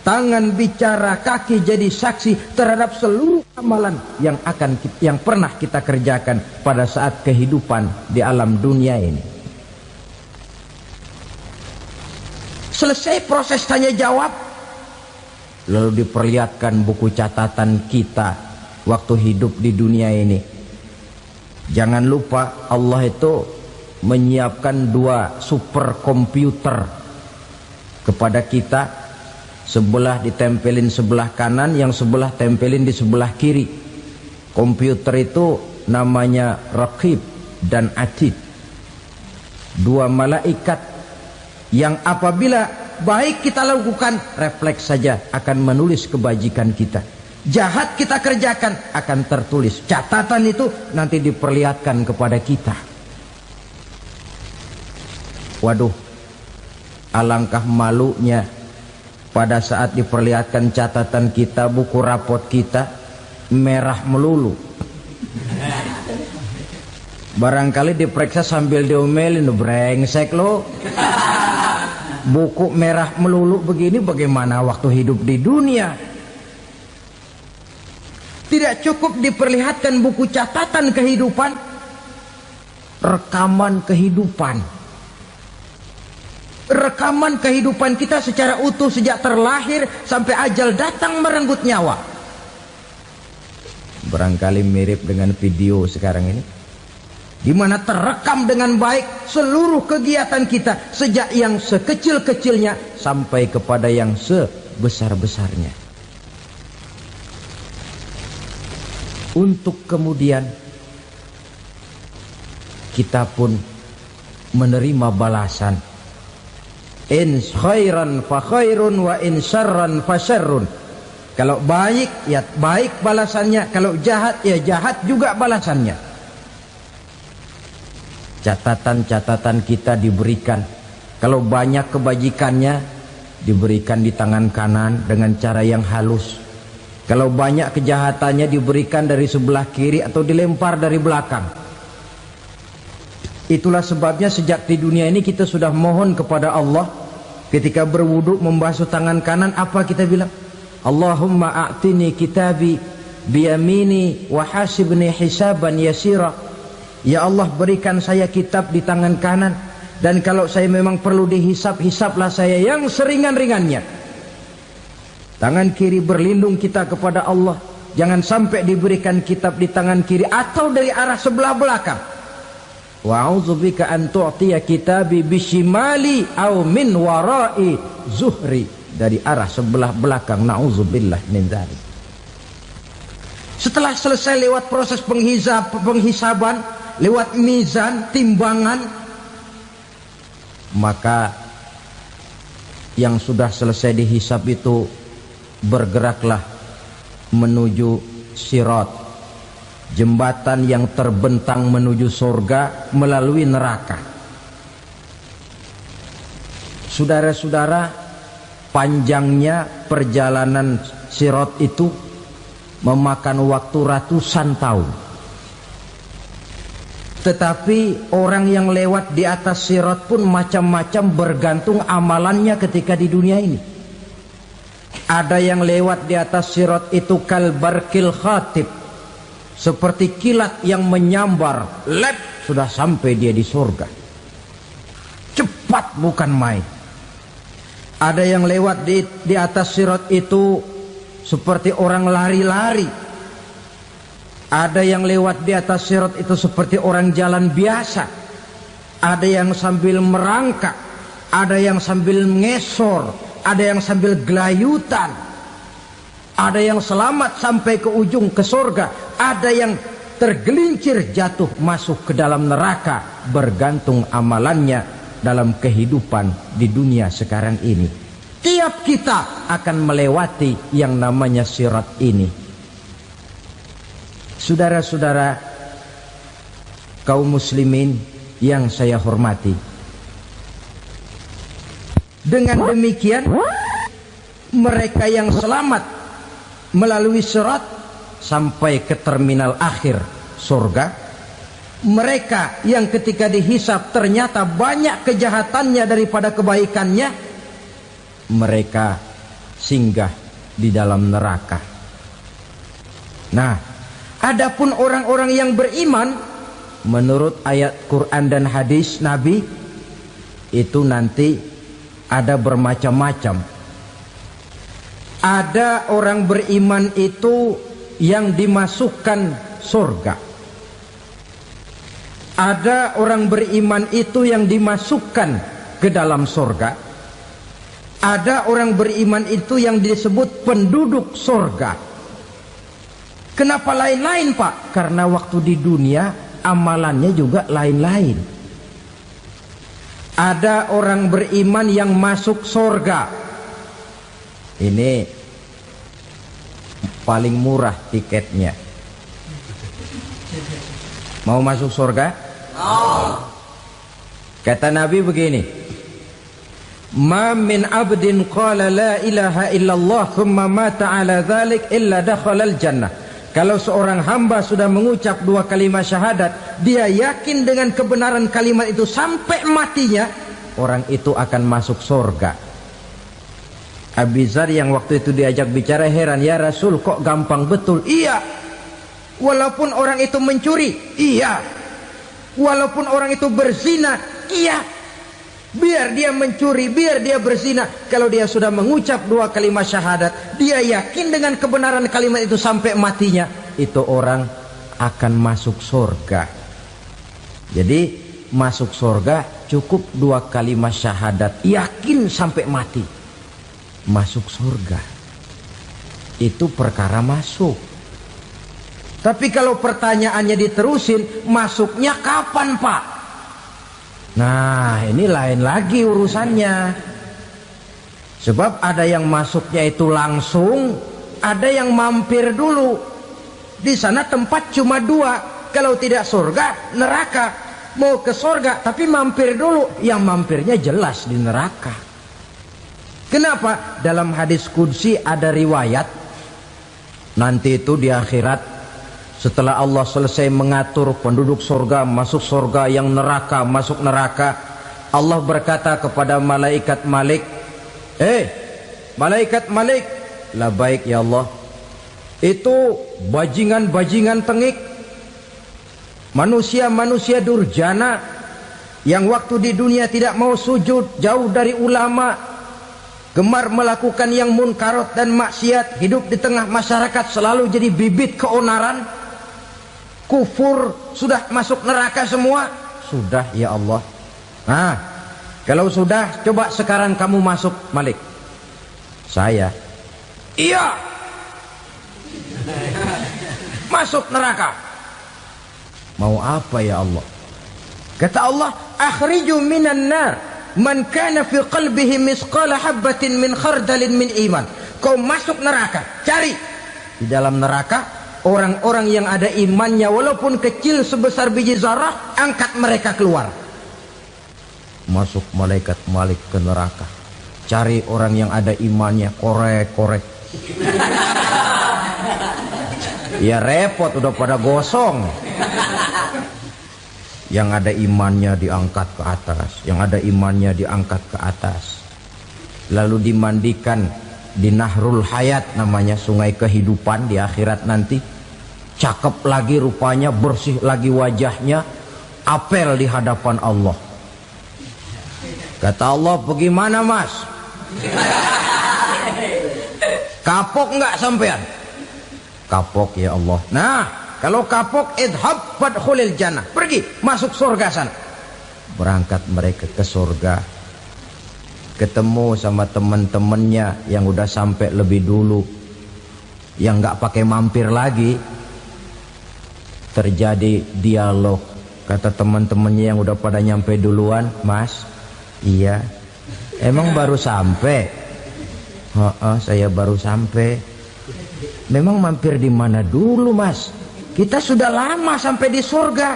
Tangan bicara, kaki jadi saksi terhadap seluruh amalan yang pernah kita kerjakan pada saat kehidupan di alam dunia ini. Selesai proses tanya jawab, lalu diperlihatkan buku catatan kita waktu hidup di dunia ini. Jangan lupa Allah itu menyiapkan 2 superkomputer kepada kita. Sebelah ditempelin sebelah kanan, yang sebelah tempelin di sebelah kiri. Komputer itu namanya Raqib dan Atid. 2 malaikat yang apabila baik kita lakukan, refleks saja akan menulis kebajikan kita. Jahat kita kerjakan, akan tertulis. Catatan itu nanti diperlihatkan kepada kita. Waduh, alangkah malunya pada saat diperlihatkan catatan kita, buku rapot kita merah melulu. Barangkali diperiksa sambil diomelin, brengsek lo. Buku merah melulu begini, bagaimana waktu hidup di dunia? Tidak cukup diperlihatkan buku catatan kehidupan, rekaman kehidupan. Rekaman kehidupan kita secara utuh sejak terlahir sampai ajal datang merenggut nyawa. Barangkali mirip dengan video sekarang ini, di mana terekam dengan baik seluruh kegiatan kita, sejak yang sekecil-kecilnya sampai kepada yang sebesar-besarnya. Untuk kemudian kita pun menerima balasan. In khairan fa khairun wa in syarran fa syarrun. Kalau baik ya baik balasannya, kalau jahat ya jahat juga balasannya. Catatan-catatan kita diberikan. Kalau banyak kebajikannya diberikan di tangan kanan dengan cara yang halus. Kalau banyak kejahatannya diberikan dari sebelah kiri atau dilempar dari belakang. Itulah sebabnya sejak di dunia ini kita sudah mohon kepada Allah. Ketika berwudu membasuh tangan kanan, apa kita bilang? Allahumma a'tini kitabi biyamini wa hasibni hisaban yasira. Ya Allah, berikan saya kitab di tangan kanan, dan kalau saya memang perlu dihisap, hisaplah saya yang seringan-ringannya. Tangan kiri berlindung kita kepada Allah. Jangan sampai diberikan kitab di tangan kiri atau dari arah sebelah belakang. Wa a'udzubika an tu'tiya kitabi bishimali aw min wara'i zuhri, dari arah sebelah belakang. Na'udzubillah min dzalik. Setelah selesai lewat proses penghisaban, lewat mizan, timbangan, maka yang sudah selesai dihisab itu bergeraklah menuju sirat, jembatan yang terbentang menuju surga melalui neraka. Saudara-saudara, panjangnya perjalanan sirat itu memakan waktu ratusan tahun. Tetapi orang yang lewat di atas sirat pun macam-macam, bergantung amalannya ketika di dunia ini. Ada yang lewat di atas sirat itu kalbarkil khatib, seperti kilat yang menyambar, lep, sudah sampai dia di surga. Cepat bukan main. Ada yang lewat di atas sirat itu seperti orang lari-lari. Ada yang lewat di atas sirat itu seperti orang jalan biasa. Ada yang sambil merangkak, ada yang sambil ngesor, ada yang sambil gelayutan, ada yang selamat sampai ke ujung ke surga, ada yang tergelincir jatuh masuk ke dalam neraka, bergantung amalannya dalam kehidupan di dunia sekarang ini. Tiap kita akan melewati yang namanya sirat ini. Saudara-saudara kaum muslimin yang saya hormati, dengan demikian mereka yang selamat melalui sirat sampai ke terminal akhir surga, mereka yang ketika dihisab ternyata banyak kejahatannya daripada kebaikannya, mereka singgah di dalam neraka. Nah, adapun orang-orang yang beriman menurut ayat Quran dan hadis Nabi itu nanti ada bermacam-macam. Ada orang beriman itu yang dimasukkan surga. Ada orang beriman itu yang dimasukkan ke dalam surga. Ada orang beriman itu yang disebut penduduk surga. Kenapa lain-lain, Pak? Karena waktu di dunia amalannya juga lain-lain. Ada orang beriman yang masuk surga. Ini paling murah tiketnya. Mau masuk surga? Kata Nabi begini, ma min abdin qala la ilaha illallah thumma mata ala dhalik illa dakhalal jannah. Kalau seorang hamba sudah mengucap dua kalimat syahadat, dia yakin dengan kebenaran kalimat itu sampai matinya, orang itu akan masuk surga. Abi Dzar yang waktu itu diajak bicara heran, ya Rasul kok gampang betul? Iya. Walaupun orang itu mencuri, iya. Walaupun orang itu berzina, iya. Biar dia mencuri, biar dia berzina, kalau dia sudah mengucap dua kalimat syahadat, dia yakin dengan kebenaran kalimat itu sampai matinya, itu orang akan masuk surga. Jadi masuk surga cukup dua kalimat syahadat, yakin sampai mati, masuk surga. Itu perkara masuk. Tapi kalau pertanyaannya diterusin, masuknya kapan, Pak? Nah, ini lain lagi urusannya. Sebab ada yang masuknya itu langsung, ada yang mampir dulu. Di sana tempat cuma dua, kalau tidak surga, neraka. Mau ke surga tapi mampir dulu, yang mampirnya jelas di neraka. Kenapa? Dalam hadis qudsi ada riwayat, nanti itu di akhirat, setelah Allah selesai mengatur penduduk surga masuk surga, yang neraka masuk neraka, Allah berkata kepada malaikat Malik, malaikat Malik, labaik ya Allah. Itu bajingan-bajingan tengik, manusia-manusia durjana yang waktu di dunia tidak mau sujud, jauh dari ulama, gemar melakukan yang munkarat dan maksiat, hidup di tengah masyarakat selalu jadi bibit keonaran, kufur, sudah masuk neraka semua. Sudah ya Allah. Nah, kalau sudah, coba sekarang kamu masuk, Malik. Saya, iya, masuk neraka. Mau apa ya Allah? Kata Allah, akhriju minan nar man kana fi qalbihi misqala habatin min khardalin min iman. Kau masuk neraka, cari di dalam neraka orang-orang yang ada imannya walaupun kecil sebesar biji zarah, angkat mereka keluar. Masuk malaikat Malik ke neraka, cari orang yang ada imannya, korek-korek. Ya repot, udah pada gosong. Yang ada imannya diangkat ke atas, yang ada imannya diangkat ke atas, lalu dimandikan di Nahrul Hayat, namanya sungai kehidupan di akhirat nanti. Cakep lagi rupanya, bersih lagi wajahnya, apel di hadapan Allah. Kata Allah, bagaimana mas? Kapok nggak sampean? Kapok ya Allah. Nah, kalau kapok, idhab fadkhulil jannah, pergi masuk surga sana. Berangkat mereka ke surga. ketemu sama teman-temannya yang udah sampai lebih dulu, yang nggak pakai mampir lagi. Terjadi dialog. Kata teman-temannya yang udah pada nyampe duluan, "Mas, iya, emang baru sampai?" Saya baru sampai." "Memang mampir di mana dulu, Mas? Kita sudah lama sampai di surga."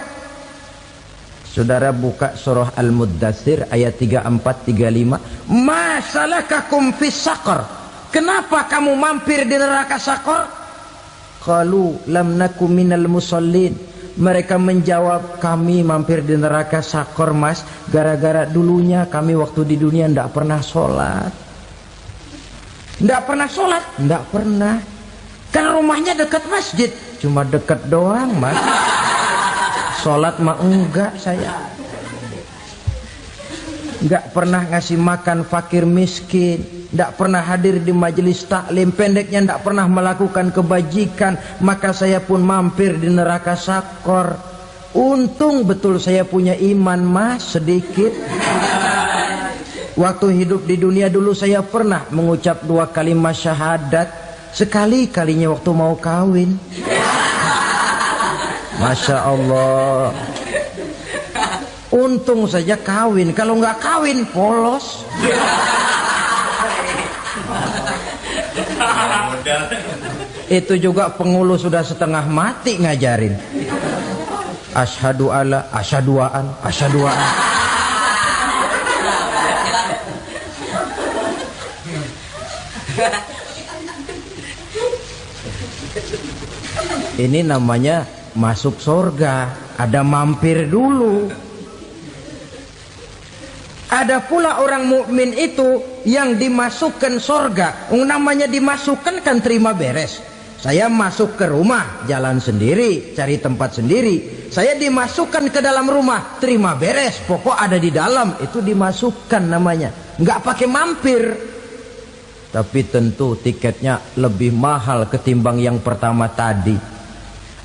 Saudara buka surah Al-Muddatsir ayat 34-35. "Ma salakakum fis saqar?" Kenapa kamu mampir di neraka Saqar? Qalu lam naku minal musallin. Mereka menjawab, kami mampir di neraka Saqar, Mas, gara-gara dulunya kami waktu di dunia tidak pernah sholat. Tidak pernah sholat? Tidak pernah. Kan rumahnya dekat masjid. Cuma dekat doang, Mas. Sholat mah enggak saya. Enggak pernah ngasih makan fakir miskin, enggak pernah hadir di majelis taklim, pendeknya enggak pernah melakukan kebajikan. Maka saya pun mampir di neraka Saqar. Untung betul saya punya iman, Mas, sedikit. Waktu hidup di dunia dulu saya pernah mengucap 2 kalimat syahadat. Sekali-kalinya waktu mau kawin. Masya Allah. Untung saja kawin. Kalau nggak kawin polos. Itu juga pengulu sudah setengah mati ngajarin. Asyhadu alla, asyaduaan, asyaduaan. Ini namanya masuk surga, ada mampir dulu. Ada pula orang mukmin itu yang dimasukkan surga. Namanya dimasukkan kan terima beres. Saya masuk ke rumah, jalan sendiri, cari tempat sendiri. Saya dimasukkan ke dalam rumah, terima beres, pokok ada di dalam, itu dimasukkan namanya. Nggak pakai mampir. Tapi tentu tiketnya lebih mahal ketimbang yang pertama tadi.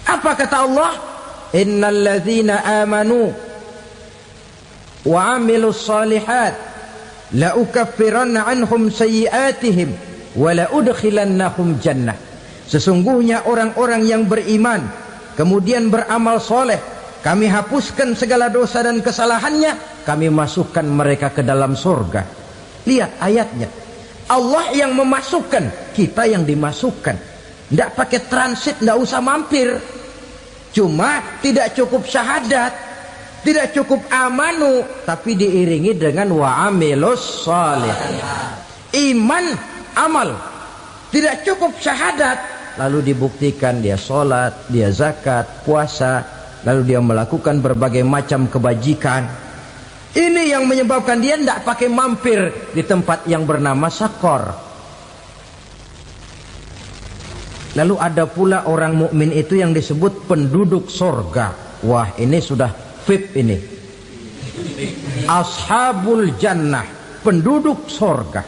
Apa kata Allah? Innal ladzina amanu wa amilus solihat la ukaffiranna anhum sayyi'atihim wa la udkhilannahum jannah. Sesungguhnya orang-orang yang beriman kemudian beramal soleh, kami hapuskan segala dosa dan kesalahannya, kami masukkan mereka ke dalam surga. Lihat ayatnya, Allah yang memasukkan, kita yang dimasukkan. Tidak pakai transit, tidak usah mampir. Cuma tidak cukup syahadat, tidak cukup amanu, tapi diiringi dengan wa'amilus salih. Iman, amal. Tidak cukup syahadat, lalu dibuktikan dia sholat, dia zakat, puasa, lalu dia melakukan berbagai macam kebajikan. Ini yang menyebabkan dia tidak pakai mampir di tempat yang bernama Saqar. Lalu ada pula orang mukmin itu yang disebut penduduk surga. Wah, ini sudah VIP ini. Ashabul jannah, penduduk surga.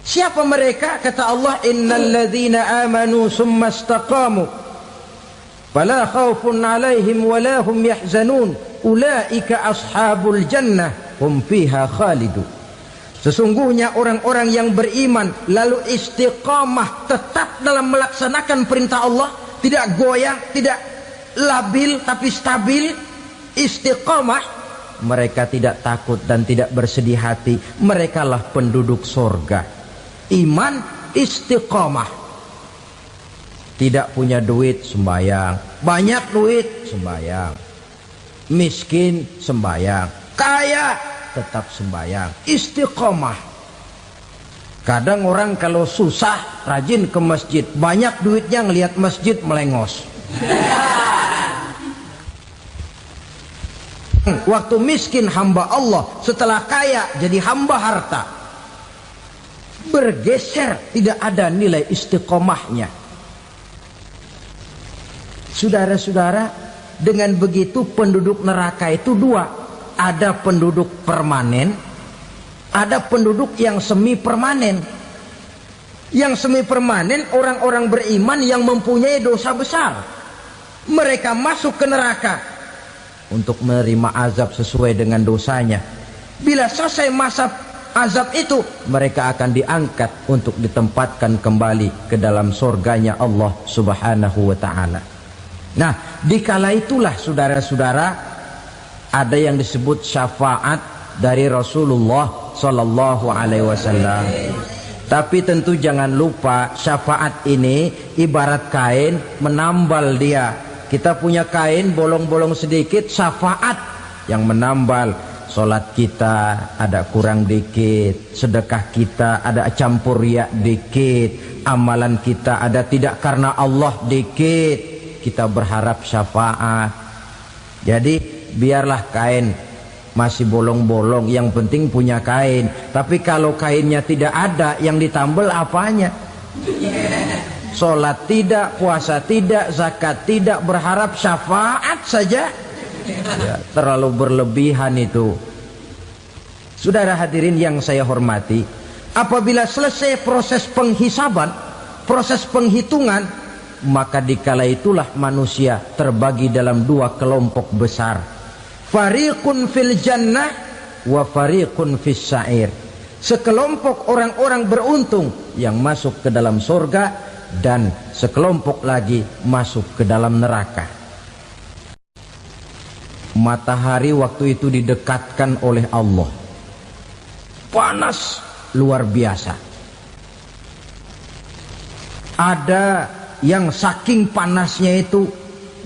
Siapa mereka? Kata Allah, innal ladzina amanu summa istaqamu fala khaufun 'alaihim wala hum yahzanun ulaika ashabul jannah hum fiha khalidun. Sesungguhnya orang-orang yang beriman lalu istiqamah, tetap dalam melaksanakan perintah Allah, tidak goyang, tidak labil tapi stabil, istiqamah, mereka tidak takut dan tidak bersedih hati. Merekalah penduduk surga. Iman, istiqamah. Tidak punya duit, sembahyang. Banyak duit, sembahyang. Miskin, sembahyang. Kaya, tetap sembahyang. Istiqamah. Kadang orang kalau susah rajin ke masjid, banyak duitnya ngelihat masjid melengos. Waktu miskin hamba Allah, setelah kaya jadi hamba harta. Bergeser, tidak ada nilai istiqomahnya. Saudara-saudara, dengan begitu penduduk neraka itu dua. Ada penduduk permanen, ada penduduk yang semi permanen. Yang semi permanen orang-orang beriman yang mempunyai dosa besar. Mereka masuk ke neraka untuk menerima azab sesuai dengan dosanya. Bila selesai masa azab itu, mereka akan diangkat untuk ditempatkan kembali ke dalam surganya Allah Subhanahu wa ta'ala. Nah, dikala itulah saudara-saudara, ada yang disebut syafaat dari Rasulullah Sallallahu Alaihi Wasallam. Tapi tentu jangan lupa, syafaat ini ibarat kain menambal dia. Kita punya kain bolong-bolong sedikit, syafaat yang menambal. Solat kita ada kurang dikit, sedekah kita ada campur riak dikit, amalan kita ada tidak karena Allah dikit, kita berharap syafaat. Jadi biarlah kain masih bolong-bolong, yang penting punya kain. Tapi kalau kainnya tidak ada, yang ditambal apanya? Solat tidak, puasa tidak, zakat tidak, berharap syafaat saja. Ya, terlalu berlebihan itu. Saudara hadirin yang saya hormati, apabila selesai proses penghisaban, proses penghitungan, maka dikala itulah manusia terbagi dalam dua kelompok besar. Fariqun fil jannah wa fariqun fis sa'ir. Sekelompok orang-orang beruntung yang masuk ke dalam surga, dan sekelompok lagi masuk ke dalam neraka. Matahari waktu itu didekatkan oleh Allah, panas luar biasa. Ada yang saking panasnya itu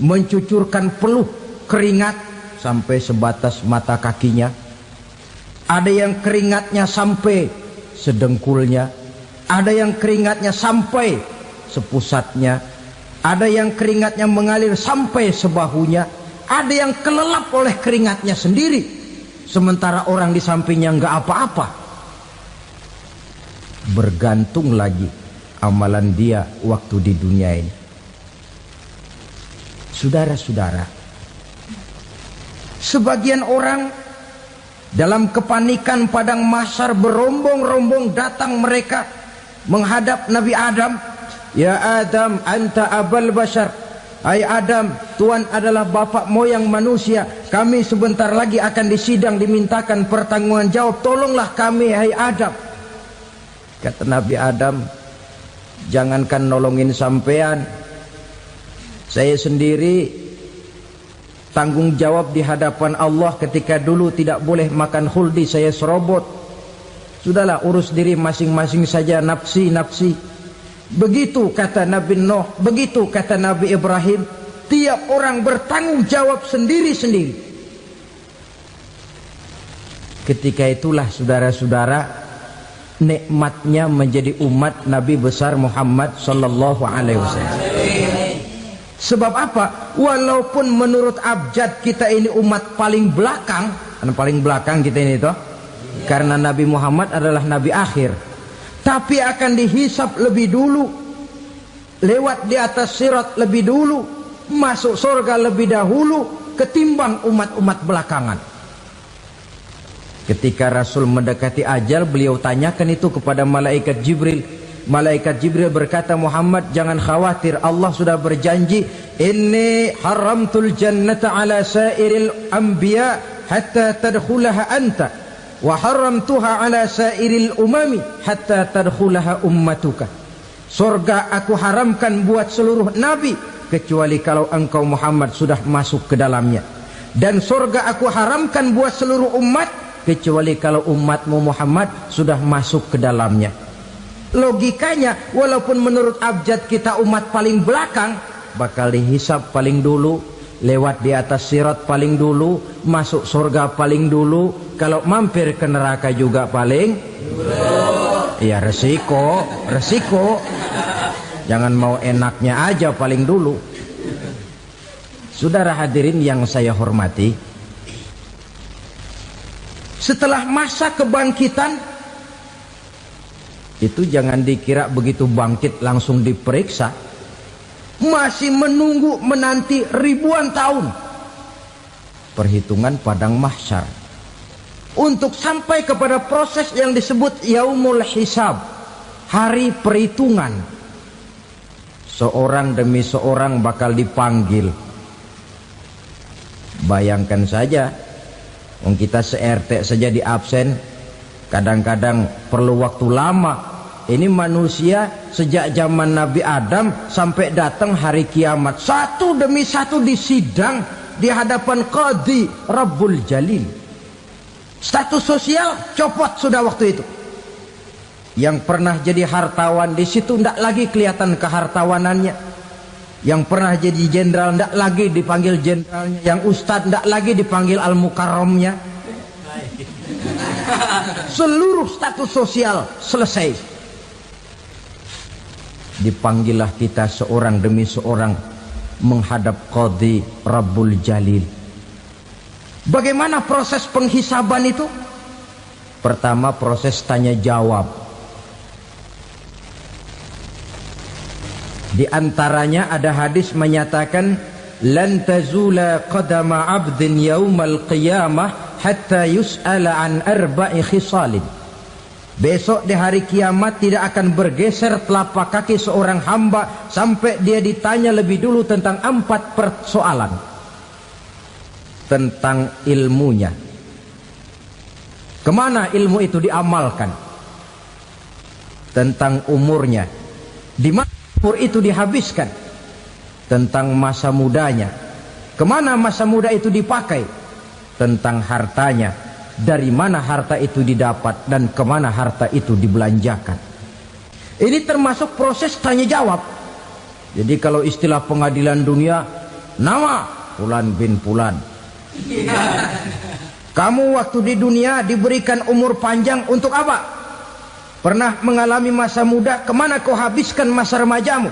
mencucurkan peluh keringat sampai sebatas mata kakinya. Ada yang keringatnya sampai sedengkulnya, ada yang keringatnya sampai sepusatnya, ada yang keringatnya mengalir sampai sebahunya, ada yang kelelap oleh keringatnya sendiri, sementara orang di sampingnya enggak apa-apa. Bergantung lagi amalan dia waktu di dunia ini. Saudara-saudara, sebagian orang dalam kepanikan padang mahsyar berombong-rombong datang mereka menghadap Nabi Adam. Ya Adam, anta abal bashar. Hai Adam, Tuhan adalah bapak moyang manusia. Kami sebentar lagi akan disidang, dimintakan pertanggungan jawab. Tolonglah kami, hai Adam. Kata Nabi Adam, jangankan nolongin sampean, saya sendiri tanggung jawab di hadapan Allah. Ketika dulu tidak boleh makan khuldi, saya serobot. Sudahlah, urus diri masing-masing saja, nafsi-nafsi. Begitu kata Nabi Nuh, begitu kata Nabi Ibrahim. Tiap orang bertanggung jawab sendiri-sendiri. Ketika itulah saudara-saudara, nikmatnya menjadi umat Nabi besar Muhammad sallallahu alaihi wasallam. Sebab apa? Walaupun menurut abjad kita ini umat paling belakang, paling belakang kita ini toh, karena Nabi Muhammad adalah Nabi akhir, tapi akan dihisap lebih dulu, lewat di atas sirat lebih dulu, masuk surga lebih dahulu ketimbang umat-umat belakangan. Ketika Rasul mendekati ajal, beliau tanyakan itu kepada malaikat Jibril. Malaikat Jibril berkata, Muhammad jangan khawatir, Allah sudah berjanji, inni haramtul jannata ala sairil anbiya hatta tadkhulaha anta, wa haramtuha ala sairil umami hatta tadkhulaha ummatuka. Surga aku haramkan buat seluruh nabi kecuali kalau engkau Muhammad sudah masuk ke dalamnya, dan surga aku haramkan buat seluruh umat kecuali kalau umatmu Muhammad sudah masuk ke dalamnya. Logikanya, walaupun menurut abjad kita umat paling belakang, bakal dihisap paling dulu, lewat di atas sirat paling dulu, masuk surga paling dulu, kalau mampir ke neraka juga paling dulu. Ya resiko. Jangan mau enaknya aja paling dulu. Saudara hadirin yang saya hormati, setelah masa kebangkitan itu jangan dikira begitu bangkit langsung diperiksa. Masih menunggu menanti ribuan tahun perhitungan padang mahsyar untuk sampai kepada proses yang disebut yaumul hisab, hari perhitungan. Seorang demi seorang bakal dipanggil. Bayangkan saja, kita se-RT saja di absen, Kadang-kadang perlu waktu lama. Ini manusia sejak zaman Nabi Adam sampai datang hari kiamat, satu demi satu disidang di hadapan Qadhi Rabbul Jalil. Status sosial copot sudah waktu itu. Yang pernah jadi hartawan di situ tidak lagi kelihatan kehartawanannya. Yang pernah jadi jenderal tidak lagi dipanggil jenderalnya. Yang ustadz tidak lagi dipanggil al-mukarramnya. Seluruh status sosial selesai. Dipanggillah kita seorang demi seorang menghadap Qadhi Rabbul Jalil. Bagaimana proses penghisaban itu? Pertama, proses tanya jawab. Di antaranya ada hadis menyatakan, lan tazula qadama 'abdin yaumal qiyamah hatta yus'ala an arba'i khisalin. Besok di hari kiamat tidak akan bergeser telapak kaki seorang hamba sampai dia ditanya lebih dulu tentang 4 persoalan. Tentang ilmunya. Kemana ilmu itu diamalkan? Tentang umurnya. Di mana umur itu dihabiskan? Tentang masa mudanya. Kemana masa muda itu dipakai? Tentang hartanya. Dari mana harta itu didapat dan kemana harta itu dibelanjakan. Ini termasuk proses tanya jawab. Jadi kalau istilah pengadilan dunia, nama Fulan bin Fulan. Kamu waktu di dunia diberikan umur panjang untuk apa? Pernah mengalami masa muda, kemana kau habiskan masa remajamu?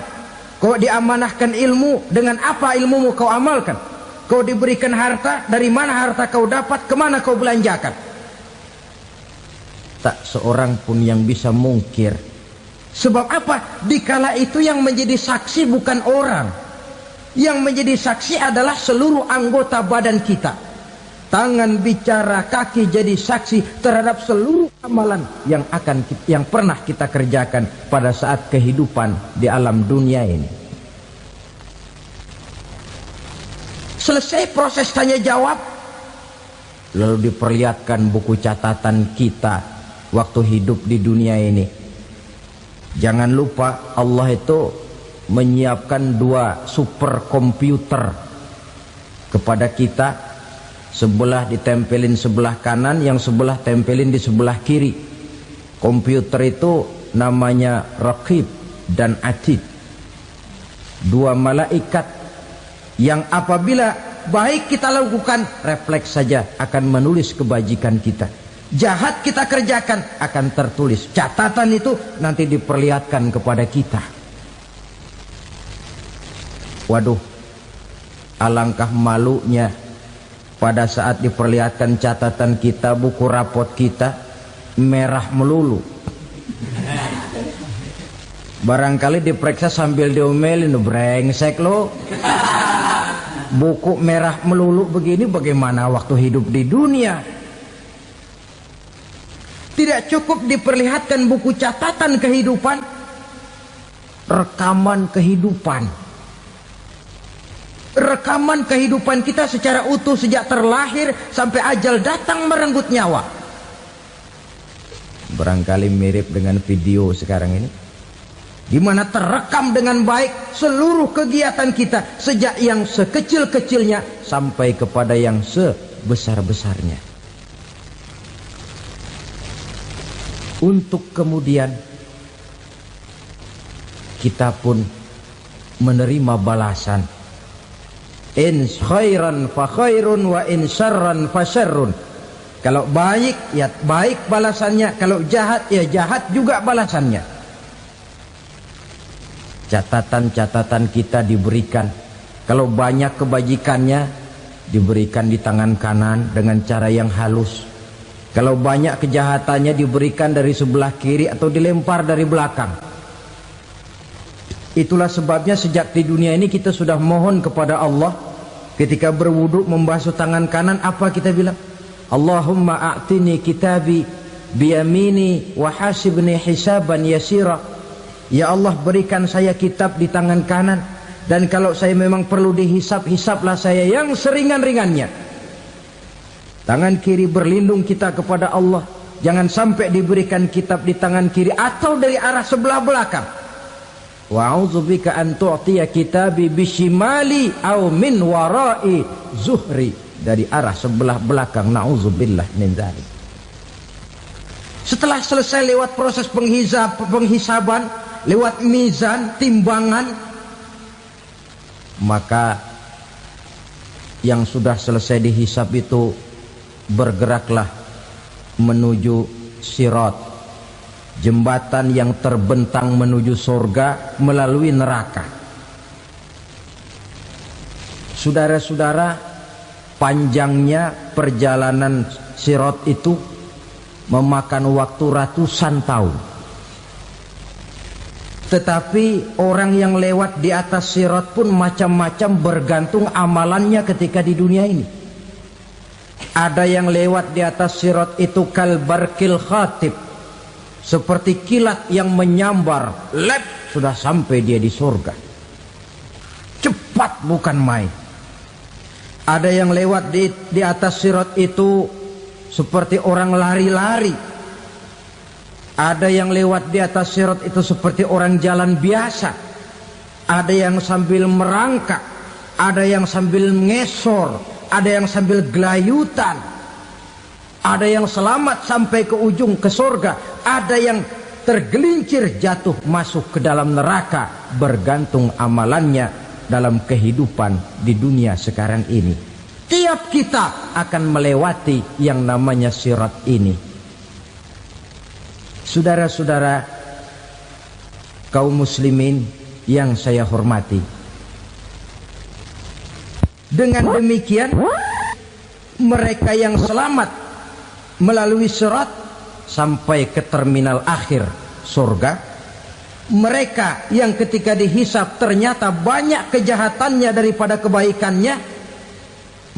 Kau diamanahkan ilmu, dengan apa ilmumu kau amalkan? Kau diberikan harta, dari mana harta kau dapat, kemana kau belanjakan? Tak seorang pun yang bisa mungkir. Sebab apa? Dikala itu yang menjadi saksi bukan orang. Yang menjadi saksi adalah seluruh anggota badan kita. Tangan bicara, kaki jadi saksi terhadap seluruh amalan yang pernah kita kerjakan pada saat kehidupan di alam dunia ini. Selesai proses tanya jawab, lalu diperlihatkan buku catatan kita waktu hidup di dunia ini. Jangan lupa Allah itu menyiapkan 2 superkomputer kepada kita. Sebelah ditempelin sebelah kanan, yang sebelah tempelin di sebelah kiri. Komputer itu namanya Raqib dan Atid. 2 malaikat yang apabila baik kita lakukan, refleks saja akan menulis kebajikan kita. Jahat kita kerjakan, akan tertulis. Catatan itu nanti diperlihatkan kepada kita. Waduh, alangkah malunya pada saat diperlihatkan catatan kita, buku rapot kita merah melulu. Barangkali diperiksa sambil diomelin, brengsek lo. Buku merah melulu begini, bagaimana waktu hidup di dunia? Tidak cukup diperlihatkan buku catatan kehidupan, rekaman kehidupan. Rekaman kehidupan kita secara utuh sejak terlahir sampai ajal datang merenggut nyawa. Barangkali mirip dengan video sekarang ini, di mana terekam dengan baik seluruh kegiatan kita sejak yang sekecil-kecilnya sampai kepada yang sebesar-besarnya. Untuk kemudian kita pun menerima balasan. In khairan fa khairun wa in syarran fa syarrun. Kalau baik ya baik balasannya, kalau jahat ya jahat juga balasannya. Catatan-catatan kita diberikan. Kalau banyak kebajikannya diberikan di tangan kanan dengan cara yang halus. Kalau banyak kejahatannya diberikan dari sebelah kiri atau dilempar dari belakang. Itulah sebabnya sejak di dunia ini kita sudah mohon kepada Allah. Ketika berwudu membasuh tangan kanan, apa kita bilang? Allahumma a'tini kitabi biyamini wa hasibni hisaban yasira. Ya Allah, berikan saya kitab di tangan kanan, dan kalau saya memang perlu dihisap, hisaplah saya yang seringan-ringannya. Tangan kiri berlindung kita kepada Allah. jangan sampai diberikan kitab di tangan kiri atau dari arah sebelah belakang. Wa a'udzubika an tu'tiya kitabi bishimali aw min wara'i zuhri, dari arah sebelah belakang. Na'udzubillah min dzalik. Setelah selesai lewat proses penghisaban, lewat mizan, timbangan, maka yang sudah selesai dihisab itu bergeraklah menuju sirat, jembatan yang terbentang menuju surga melalui neraka. Saudara-saudara, panjangnya perjalanan sirat itu memakan waktu ratusan tahun. Tetapi orang yang lewat di atas sirat pun macam-macam, bergantung amalannya ketika di dunia ini. Ada yang lewat di atas sirat itu kalbarkil khatib, seperti kilat yang menyambar, lep, sudah sampai dia di surga. Cepat bukan main. Ada yang lewat di atas sirat itu seperti orang lari-lari. Ada yang lewat di atas sirat itu seperti orang jalan biasa. Ada yang sambil merangkak, ada yang sambil ngesor, ada yang sambil gelayutan, ada yang selamat sampai ke ujung ke surga, ada yang tergelincir jatuh masuk ke dalam neraka, bergantung amalannya dalam kehidupan di dunia sekarang ini. Tiap kita akan melewati yang namanya sirat ini. Saudara-saudara kaum muslimin yang saya hormati, dengan demikian mereka yang selamat melalui sirat sampai ke terminal akhir surga, mereka yang ketika dihisab ternyata banyak kejahatannya daripada kebaikannya,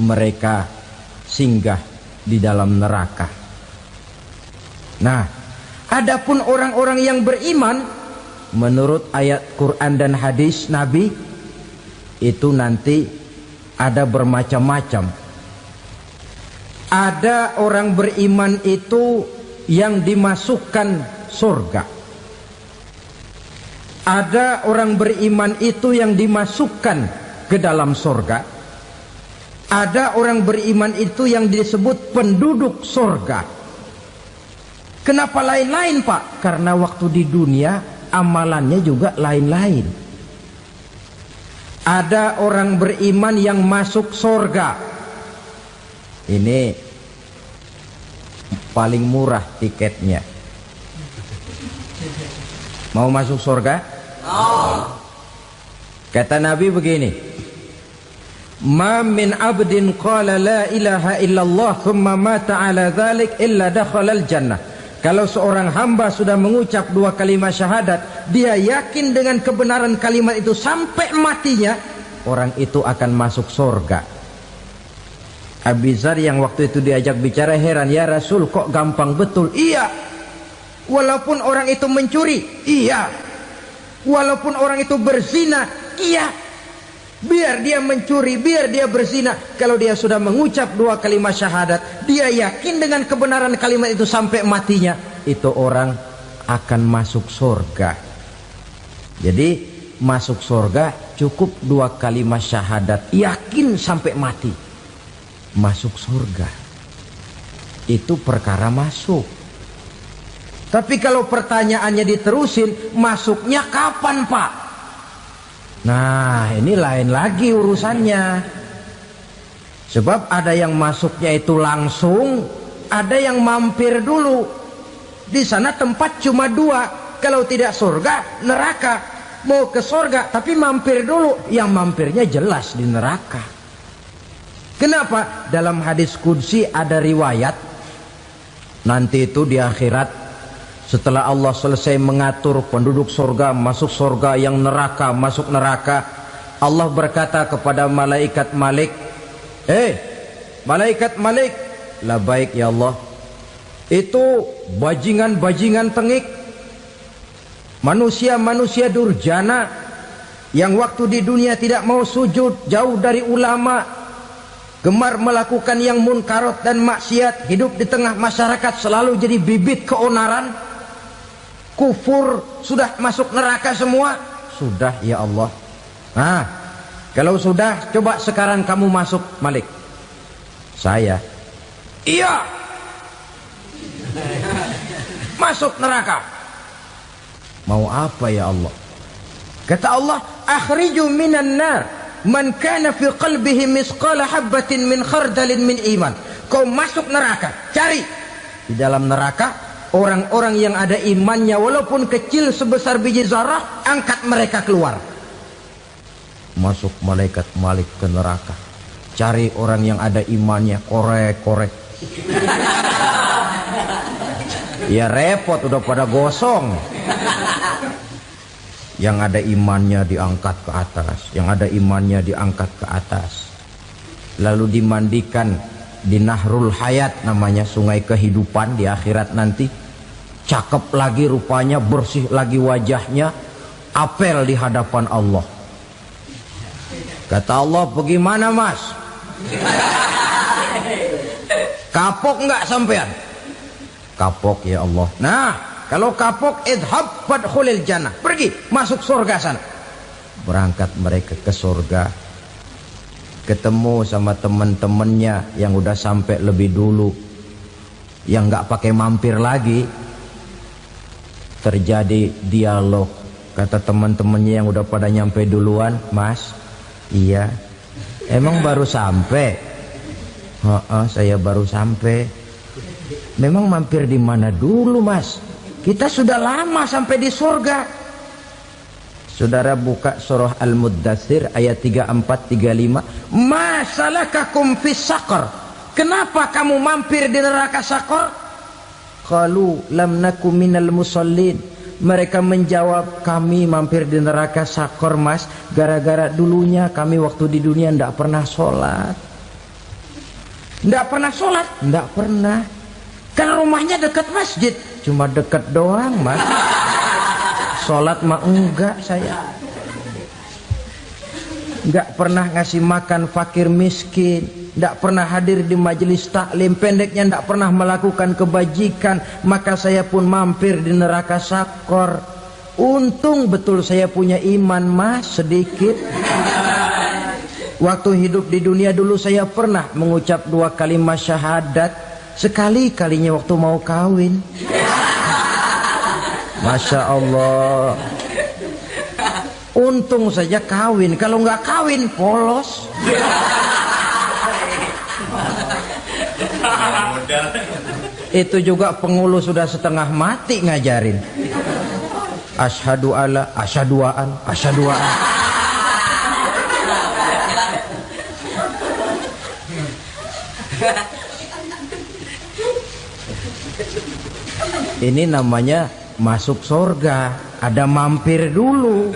mereka singgah di dalam neraka. Nah, adapun orang-orang yang beriman menurut ayat Quran dan hadis Nabi itu nanti ada bermacam-macam. Ada orang beriman itu yang dimasukkan surga. Ada orang beriman itu yang dimasukkan ke dalam surga. Ada orang beriman itu yang disebut penduduk surga. Kenapa lain-lain, Pak? Karena waktu di dunia amalannya juga lain-lain. Ada orang beriman yang masuk surga. Ini paling murah tiketnya. Mau masuk surga? Kata Nabi begini, ma min abdin qala la ilaha illallah thumma mata ala dhalik illa dakhalal jannah. Kalau seorang hamba sudah mengucap dua kalimat syahadat, dia yakin dengan kebenaran kalimat itu sampai matinya, orang itu akan masuk surga. Abi Dzar yang waktu itu diajak bicara heran, ya Rasul kok gampang betul? Iya. Walaupun orang itu mencuri, iya. Walaupun orang itu berzina, iya. Biar dia mencuri, biar dia berzina, kalau dia sudah mengucap dua kalimat syahadat, dia yakin dengan kebenaran kalimat itu sampai matinya, itu orang akan masuk surga. Jadi masuk surga cukup dua kalimat syahadat, yakin sampai mati, masuk surga. Itu perkara masuk. Tapi kalau pertanyaannya diterusin, masuknya kapan, Pak? Nah, ini lain lagi urusannya. Sebab ada yang masuknya itu langsung, ada yang mampir dulu. Di sana tempat cuma dua, kalau tidak surga, neraka. Mau ke surga tapi mampir dulu, yang mampirnya jelas di neraka. Kenapa? Dalam hadis qudsi ada riwayat, nanti itu di akhirat, setelah Allah selesai mengatur penduduk surga masuk surga, yang neraka masuk neraka, Allah berkata kepada malaikat Malik, malaikat Malik, labaik ya Allah. Itu bajingan-bajingan tengik, manusia-manusia durjana yang waktu di dunia tidak mau sujud, jauh dari ulama, gemar melakukan yang munkarat dan maksiat, hidup di tengah masyarakat selalu jadi bibit keonaran, kufur, sudah masuk neraka semua. Sudah ya Allah. Nah, kalau sudah, coba sekarang kamu masuk, Malik. Saya, iya, masuk neraka. Mau apa ya Allah? Kata Allah, akhriju minan nar man kana fi qalbihi misqala habbatin min khardalin min iman. Kau masuk neraka, cari di dalam neraka orang-orang yang ada imannya walaupun kecil sebesar biji zarah, angkat mereka keluar. Masuk malaikat Malik ke neraka, cari orang yang ada imannya, korek-korek. Ya repot, udah pada gosong. Yang ada imannya diangkat ke atas, yang ada imannya diangkat ke atas, lalu dimandikan di Nahrul Hayat, namanya sungai kehidupan di akhirat nanti. Cakep lagi rupanya, bersih lagi wajahnya, apel di hadapan Allah. Kata Allah, bagaimana mas? Kapok nggak sampean? Kapok ya Allah. Nah, kalau kapok, idhab fadkhulil jannah, pergi masuk surga sana. Berangkat mereka ke surga, ketemu sama teman-temannya yang udah sampai lebih dulu, yang nggak pakai mampir lagi. Terjadi dialog. Kata teman-temannya yang udah pada nyampe duluan, mas, iya, emang baru sampai? Saya baru sampai. Memang mampir di mana dulu mas? Kita sudah lama sampai di surga. Saudara buka surah Al-Muddathir ayat 34-35. Ma salakakum fis saqar? Kenapa kamu mampir di neraka Saqar? Qalu lam naku minal musallin. Mereka menjawab, kami mampir di neraka Saqar mas, gara-gara dulunya kami waktu di dunia tidak pernah sholat. Tidak pernah sholat? Tidak pernah. Kan rumahnya dekat masjid. Cuma dekat doang mas, sholat mah enggak saya. Enggak pernah ngasih makan fakir miskin, enggak pernah hadir di majelis taklim, pendeknya enggak pernah melakukan kebajikan. Maka saya pun mampir di neraka Saqar. Untung betul saya punya iman mas, sedikit. Waktu hidup di dunia dulu saya pernah mengucap 2 kalimat syahadat, sekali-kalinya waktu mau kawin. Masya Allah. Untung saja kawin, kalau nggak kawin polos. Itu juga pengulu sudah setengah mati ngajarin. Asyhadu alla, asyaduaan, asyaduaan. Ini namanya masuk surga, ada mampir dulu.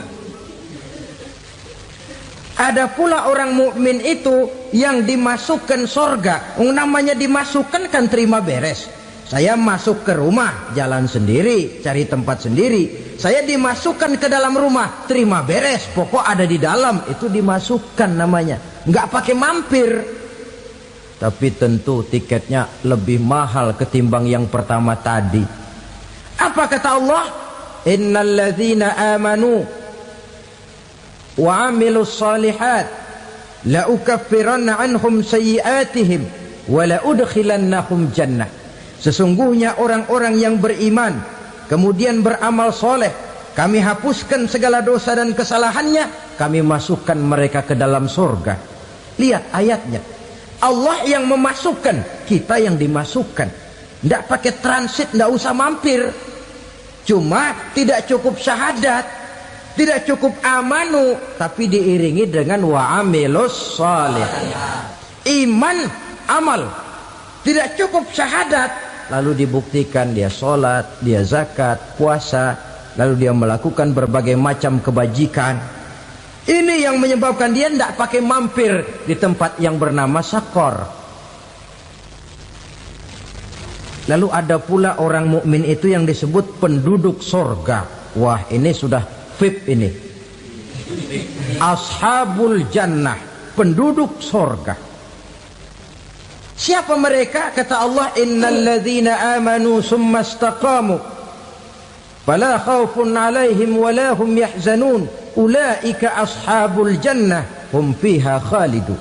Ada pula orang mukmin itu yang dimasukkan surga. Namanya dimasukkan kan terima beres. Saya masuk ke rumah, jalan sendiri, cari tempat sendiri. Saya dimasukkan ke dalam rumah, terima beres, pokok ada di dalam, itu dimasukkan namanya. Nggak pakai mampir. Tapi tentu tiketnya lebih mahal ketimbang yang pertama tadi. Apa kata Allah? Innal ladzina amanu wa 'amilus shalihat la ukaffiranna 'anhum sayyi'atihim wa la udkhilannahum jannah. Sesungguhnya orang-orang yang beriman kemudian beramal soleh, kami hapuskan segala dosa dan kesalahannya, kami masukkan mereka ke dalam surga. Lihat ayatnya. Allah yang memasukkan, kita yang dimasukkan. Tidak pakai transit, tidak usah mampir. Cuma tidak cukup syahadat, tidak cukup amanu, tapi diiringi dengan wa'amilus salih. Iman, amal. Tidak cukup syahadat, lalu dibuktikan dia sholat, dia zakat, puasa, lalu dia melakukan berbagai macam kebajikan. Ini yang menyebabkan dia tidak pakai mampir di tempat yang bernama Saqar. Lalu ada pula orang mukmin itu yang disebut penduduk surga. Wah, ini sudah VIP ini. Ashabul jannah, penduduk surga. Siapa mereka? Kata Allah, innalladzina amanu summa istaqamu fala khaufun alaihim wala hum yahzanun ulaika ashabul jannah hum fiha khalidun.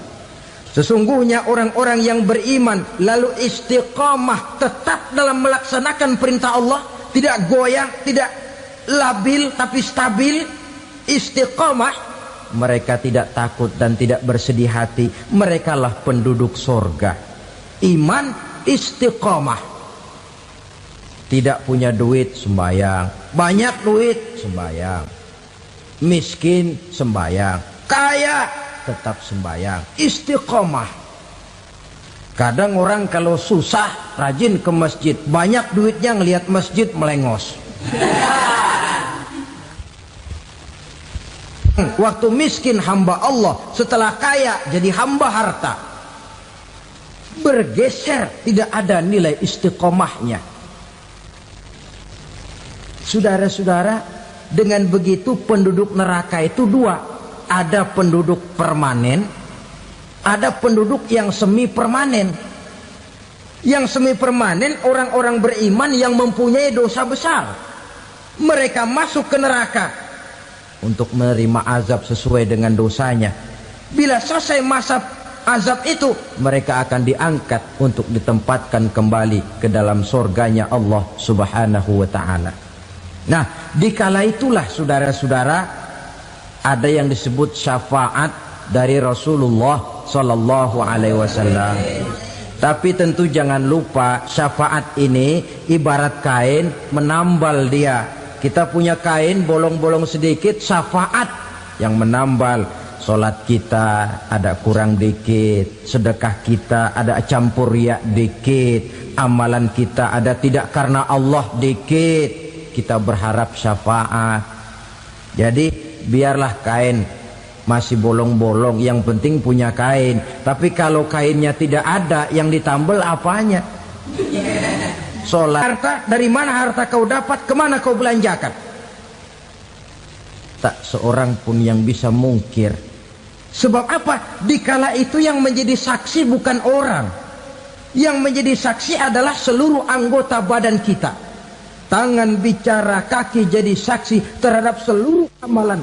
Sesungguhnya orang-orang yang beriman lalu istiqamah, tetap dalam melaksanakan perintah Allah, tidak goyang, tidak labil tapi stabil, istiqamah, mereka tidak takut dan tidak bersedih hati. Merekalah penduduk sorga. Iman, istiqamah. Tidak punya duit, sembahyang. Banyak duit, sembahyang. Miskin, sembahyang. Kaya, tetap sembahyang. Istiqamah. Kadang orang kalau susah rajin ke masjid, banyak duitnya ngelihat masjid melengos. Waktu miskin hamba Allah, setelah kaya jadi hamba harta. Bergeser, tidak ada nilai istiqomahnya. Saudara-saudara, dengan begitu penduduk neraka itu dua. Ada penduduk permanen, ada penduduk yang semi permanen. Yang semi permanen orang-orang beriman yang mempunyai dosa besar. Mereka masuk ke neraka untuk menerima azab sesuai dengan dosanya. Bila selesai masa azab itu, mereka akan diangkat untuk ditempatkan kembali ke dalam surganya Allah Subhanahu wa ta'ala. Nah, dikala itulah saudara-saudara, ada yang disebut syafaat dari Rasulullah Sallallahu Alaihi Wasallam. Tapi tentu jangan lupa, syafaat ini ibarat kain menambal dia. Kita punya kain bolong-bolong sedikit, syafaat yang menambal. Solat kita ada kurang dikit, sedekah kita ada campur riak dikit, amalan kita ada tidak karena Allah dikit, kita berharap syafaat. Jadi biarlah kain masih bolong-bolong, yang penting punya kain. Tapi kalau kainnya tidak ada, yang ditambal apanya? Solat. Harta, dari mana harta kau dapat, kemana kau belanjakan? Tak seorang pun yang bisa mungkir. Sebab apa? Dikala itu yang menjadi saksi bukan orang. Yang menjadi saksi adalah seluruh anggota badan kita. Tangan bicara, kaki jadi saksi terhadap seluruh amalan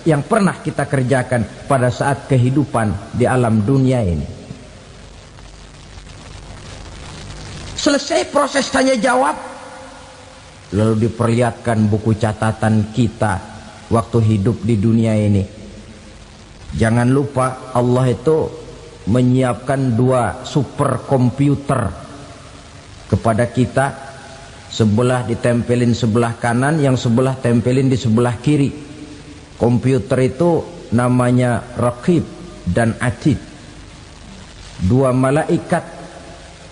yang pernah kita kerjakan pada saat kehidupan di alam dunia ini. Selesai proses tanya jawab, lalu diperlihatkan buku catatan kita waktu hidup di dunia ini. Jangan lupa, Allah itu menyiapkan 2 superkomputer kepada kita. Sebelah ditempelin sebelah kanan, yang sebelah tempelin di sebelah kiri. Komputer itu namanya Raqib dan Atid. 2 malaikat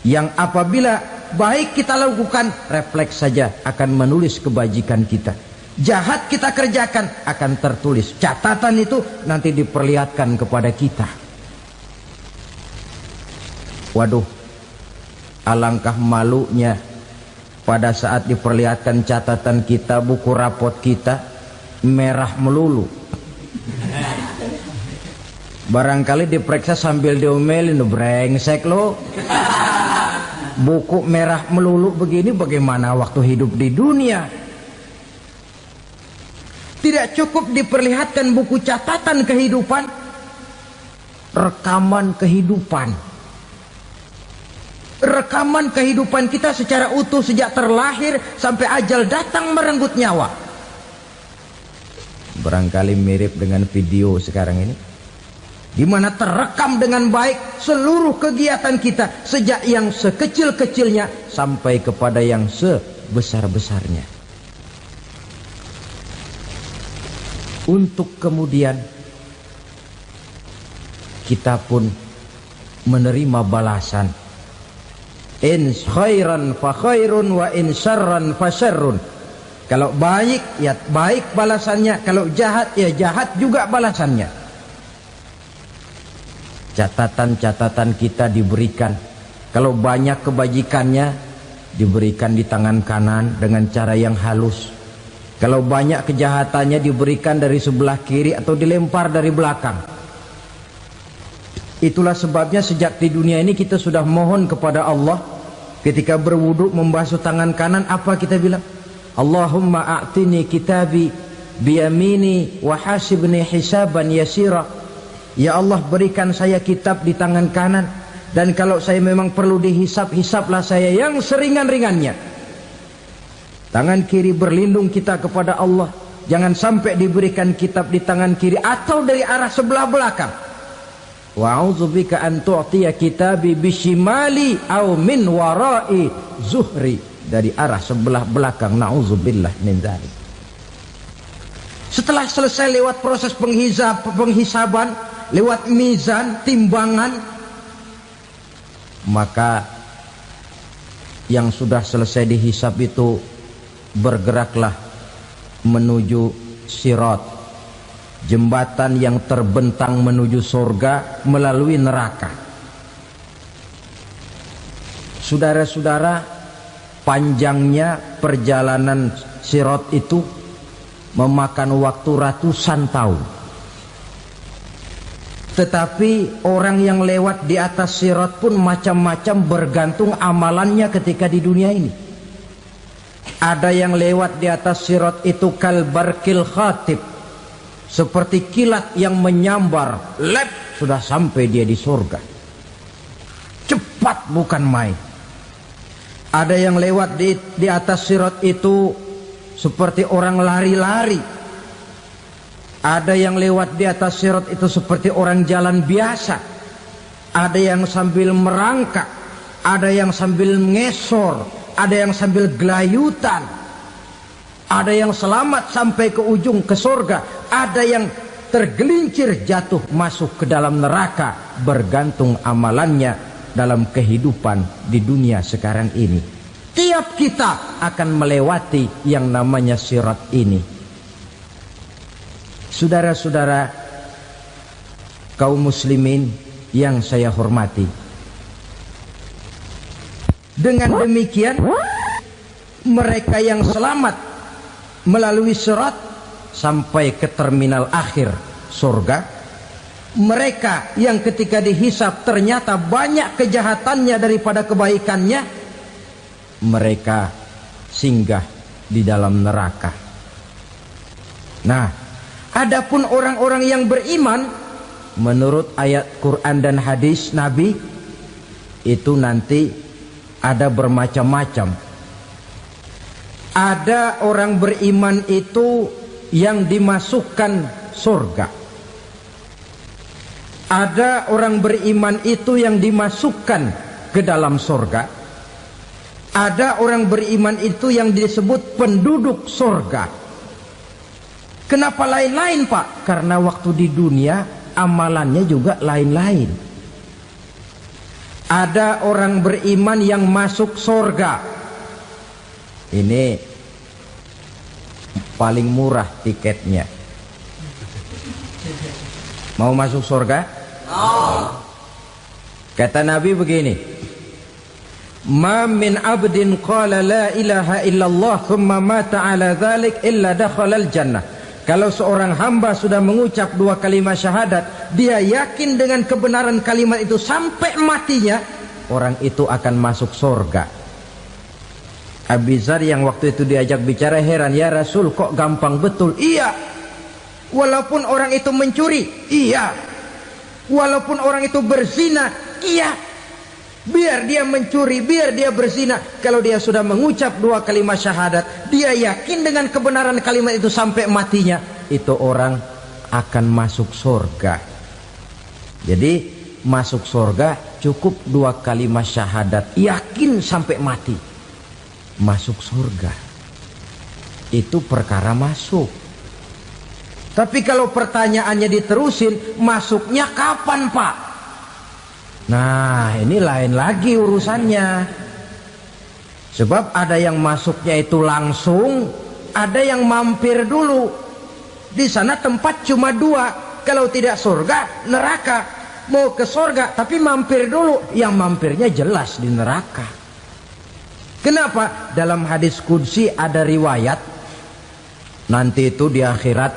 yang apabila baik kita lakukan, refleks saja akan menulis kebajikan kita. Jahat kita kerjakan akan tertulis. Catatan itu nanti diperlihatkan kepada kita. Waduh, alangkah malunya pada saat diperlihatkan catatan kita, buku rapot kita merah melulu. Barangkali diperiksa sambil diomelin, brengsek lo. Buku merah melulu begini, bagaimana waktu hidup di dunia? Tidak cukup diperlihatkan buku catatan kehidupan, rekaman kehidupan. Rekaman kehidupan kita secara utuh sejak terlahir sampai ajal datang merenggut nyawa. Barangkali mirip dengan video sekarang ini, di mana terekam dengan baik seluruh kegiatan kita, sejak yang sekecil-kecilnya sampai kepada yang sebesar-besarnya. Untuk kemudian kita pun menerima balasan. In khairan fa khairun wa in syarran fa syarrun. Kalau baik ya baik balasannya, kalau jahat ya jahat juga balasannya. Catatan-catatan kita diberikan. Kalau banyak kebajikannya diberikan di tangan kanan dengan cara yang halus. Kalau banyak kejahatannya diberikan dari sebelah kiri atau dilempar dari belakang. Itulah sebabnya sejak di dunia ini kita sudah mohon kepada Allah. Ketika berwudu membasuh tangan kanan, apa kita bilang? Allahumma a'tini kitabi biyamini wa hasibni hisaban yasira. Ya Allah, berikan saya kitab di tangan kanan, dan kalau saya memang perlu dihisap, hisaplah saya yang seringan-ringannya. Tangan kiri berlindung kita kepada Allah. Jangan sampai diberikan kitab di tangan kiri atau dari arah sebelah belakang. Wa'udzubika an tu'tiya kitabi bishimali au min warai zuhri, dari arah sebelah belakang. Na'udzubillah min dzalik. Setelah selesai lewat proses penghisaban, lewat mizan, timbangan, maka yang sudah selesai dihisab itu bergeraklah menuju sirat, jembatan yang terbentang menuju surga melalui neraka. Saudara-saudara, panjangnya perjalanan sirat itu memakan waktu ratusan tahun. Tetapi orang yang lewat di atas sirat pun macam-macam, bergantung amalannya ketika di dunia ini. Ada yang lewat di atas sirat itu kalbarkil khatib, seperti kilat yang menyambar, lep, sudah sampai dia di surga. Cepat bukan main. Ada yang lewat di atas sirat itu seperti orang lari-lari. Ada yang lewat di atas sirat itu seperti orang jalan biasa. Ada yang sambil merangkak, ada yang sambil ngesor, ada yang sambil gelayutan, ada yang selamat sampai ke ujung ke surga, ada yang tergelincir jatuh masuk ke dalam neraka, bergantung amalannya dalam kehidupan di dunia sekarang ini. Tiap kita akan melewati yang namanya sirat ini. Saudara-saudara kaum muslimin yang saya hormati, dengan demikian mereka yang selamat melalui sirat sampai ke terminal akhir surga, mereka yang ketika dihisab ternyata banyak kejahatannya daripada kebaikannya, mereka singgah di dalam neraka. Nah, adapun orang-orang yang beriman menurut ayat Quran dan hadis Nabi itu nanti ada bermacam-macam. Ada orang beriman itu yang dimasukkan surga. Ada orang beriman itu yang dimasukkan ke dalam surga. Ada orang beriman itu yang disebut penduduk surga. Kenapa lain-lain, Pak? Karena waktu di dunia amalannya juga lain-lain. Ada orang beriman yang masuk surga. Ini paling murah tiketnya. Mau masuk surga? Kata Nabi begini, ma min abdin qala la ilaha illallah thumma mata ala dhalik illa dakhalal jannah. Kalau seorang hamba sudah mengucap dua kalimat syahadat, dia yakin dengan kebenaran kalimat itu sampai matinya, orang itu akan masuk surga. Abu Dzar yang waktu itu diajak bicara heran, ya Rasul kok gampang betul? Iya. Walaupun orang itu mencuri, iya. Walaupun orang itu berzina, iya. Biar dia mencuri, biar dia berzina, kalau dia sudah mengucap dua kalimat syahadat, dia yakin dengan kebenaran kalimat itu sampai matinya, itu orang akan masuk surga. Jadi masuk surga cukup dua kalimat syahadat, yakin sampai mati, masuk surga. Itu perkara masuk. Tapi kalau pertanyaannya diterusin, masuknya kapan, Pak? Nah, ini lain lagi urusannya. Sebab ada yang masuknya itu langsung, ada yang mampir dulu. Di sana tempat cuma dua, kalau tidak surga, neraka. Mau ke surga tapi mampir dulu, yang mampirnya jelas di neraka. Kenapa? Dalam hadis qudsi ada riwayat, nanti itu di akhirat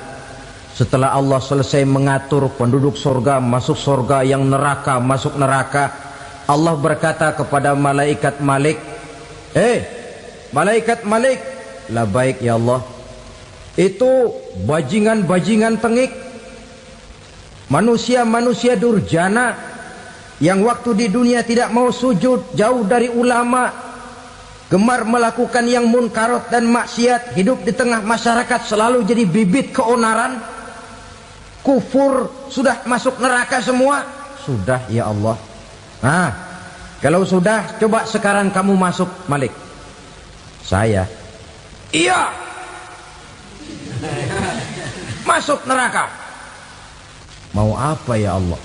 Setelah Allah selesai mengatur penduduk surga masuk surga, yang neraka masuk neraka, Allah berkata kepada malaikat Malik, malaikat Malik, labaik ya Allah. Itu bajingan-bajingan tengik, manusia-manusia durjana yang waktu di dunia tidak mau sujud, jauh dari ulama, gemar melakukan yang munkarat dan maksiat, hidup di tengah masyarakat selalu jadi bibit keonaran, kufur, sudah masuk neraka semua. Sudah ya Allah. Nah, kalau sudah, coba sekarang kamu masuk, Malik. Saya, iya, masuk neraka. Mau apa ya Allah?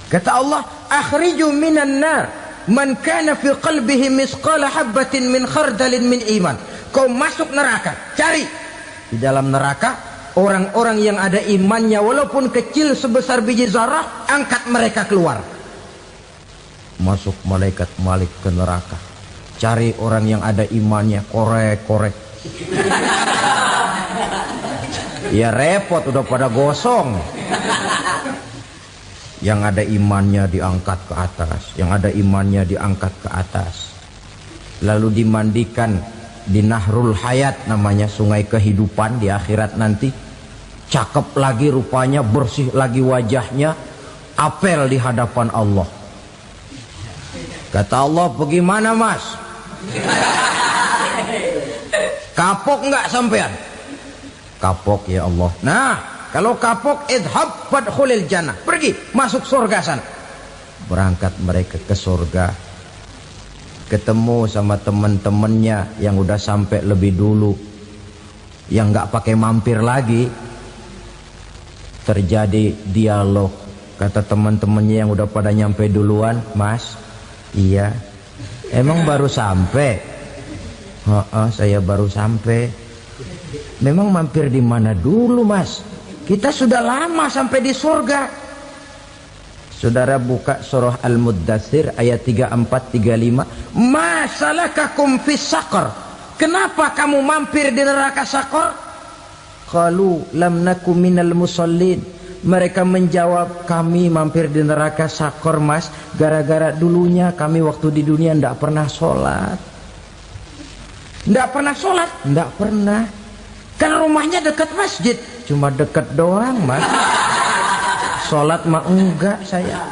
Kata Allah, akhriju minan nar man kana fi qalbihi misqala habatin min khardalin min iman. Kau masuk neraka, cari di dalam neraka orang-orang yang ada imannya walaupun kecil sebesar biji zarah, angkat mereka keluar. Masuk malaikat Malik ke neraka, cari orang yang ada imannya, korek-korek. Ya repot, udah pada gosong. Yang ada imannya diangkat ke atas, yang ada imannya diangkat ke atas, lalu dimandikan di Nahrul Hayat, namanya sungai kehidupan di akhirat nanti. Cakep lagi rupanya, bersih lagi wajahnya, apel di hadapan Allah. Kata Allah, bagaimana mas? Kapok nggak sampean? Kapok ya Allah. Nah, kalau kapok, idhab fadkhulil jannah, pergi masuk surga sana. Berangkat mereka ke surga, ketemu sama teman-temannya yang udah sampai lebih dulu, yang nggak pakai mampir lagi. Terjadi dialog. Kata teman-temannya yang udah pada nyampe duluan, mas, iya, emang baru sampai? Saya baru sampai. Memang mampir di mana dulu mas? Kita sudah lama sampai di surga. Saudara buka surah Al-Muddathir ayat 34-35. Ma salakakum fis saqar? Kenapa kamu mampir di neraka Saqar? Qalu lam naku minal musallin. Mereka menjawab, kami mampir di neraka Saqar mas, gara-gara dulunya kami waktu di dunia tidak pernah sholat. Tidak pernah sholat? Tidak pernah. Kan rumahnya dekat masjid. Cuma dekat doang mas. Sholat mah enggak saya.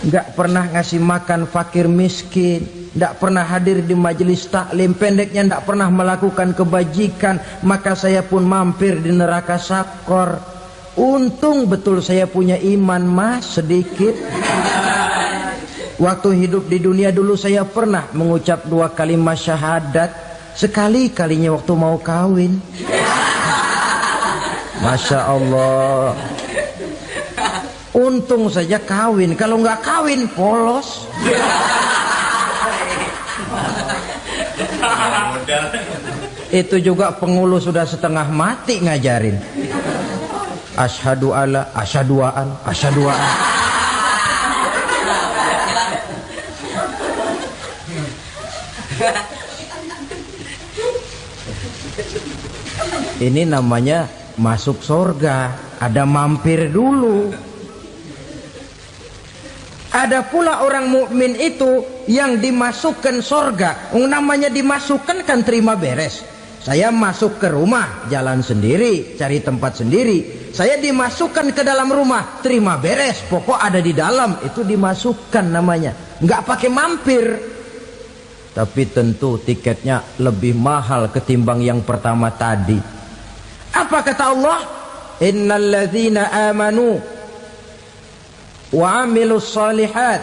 Enggak pernah ngasih makan fakir miskin, enggak pernah hadir di majelis taklim, pendeknya enggak pernah melakukan kebajikan. Maka saya pun mampir di neraka Saqar. Untung betul saya punya iman mas, sedikit. Waktu hidup di dunia dulu saya pernah mengucap 2 kalimat syahadat. Sekali-kalinya waktu mau kawin. Masya Allah. Untung saja kawin. Kalau nggak kawin polos. Itu juga pengulu sudah setengah mati ngajarin. Asyhadu alla, asyaduaan, asyaduaan. Ini namanya masuk surga, ada mampir dulu. Ada pula orang mukmin itu yang dimasukkan surga. Namanya dimasukkan kan terima beres. Saya masuk ke rumah, jalan sendiri, cari tempat sendiri. Saya dimasukkan ke dalam rumah, terima beres, pokok ada di dalam, itu dimasukkan namanya. Nggak pakai mampir. Tapi tentu tiketnya lebih mahal ketimbang yang pertama tadi. Apa kata Allah? Innal ladzina amanu wa 'amilus shalihat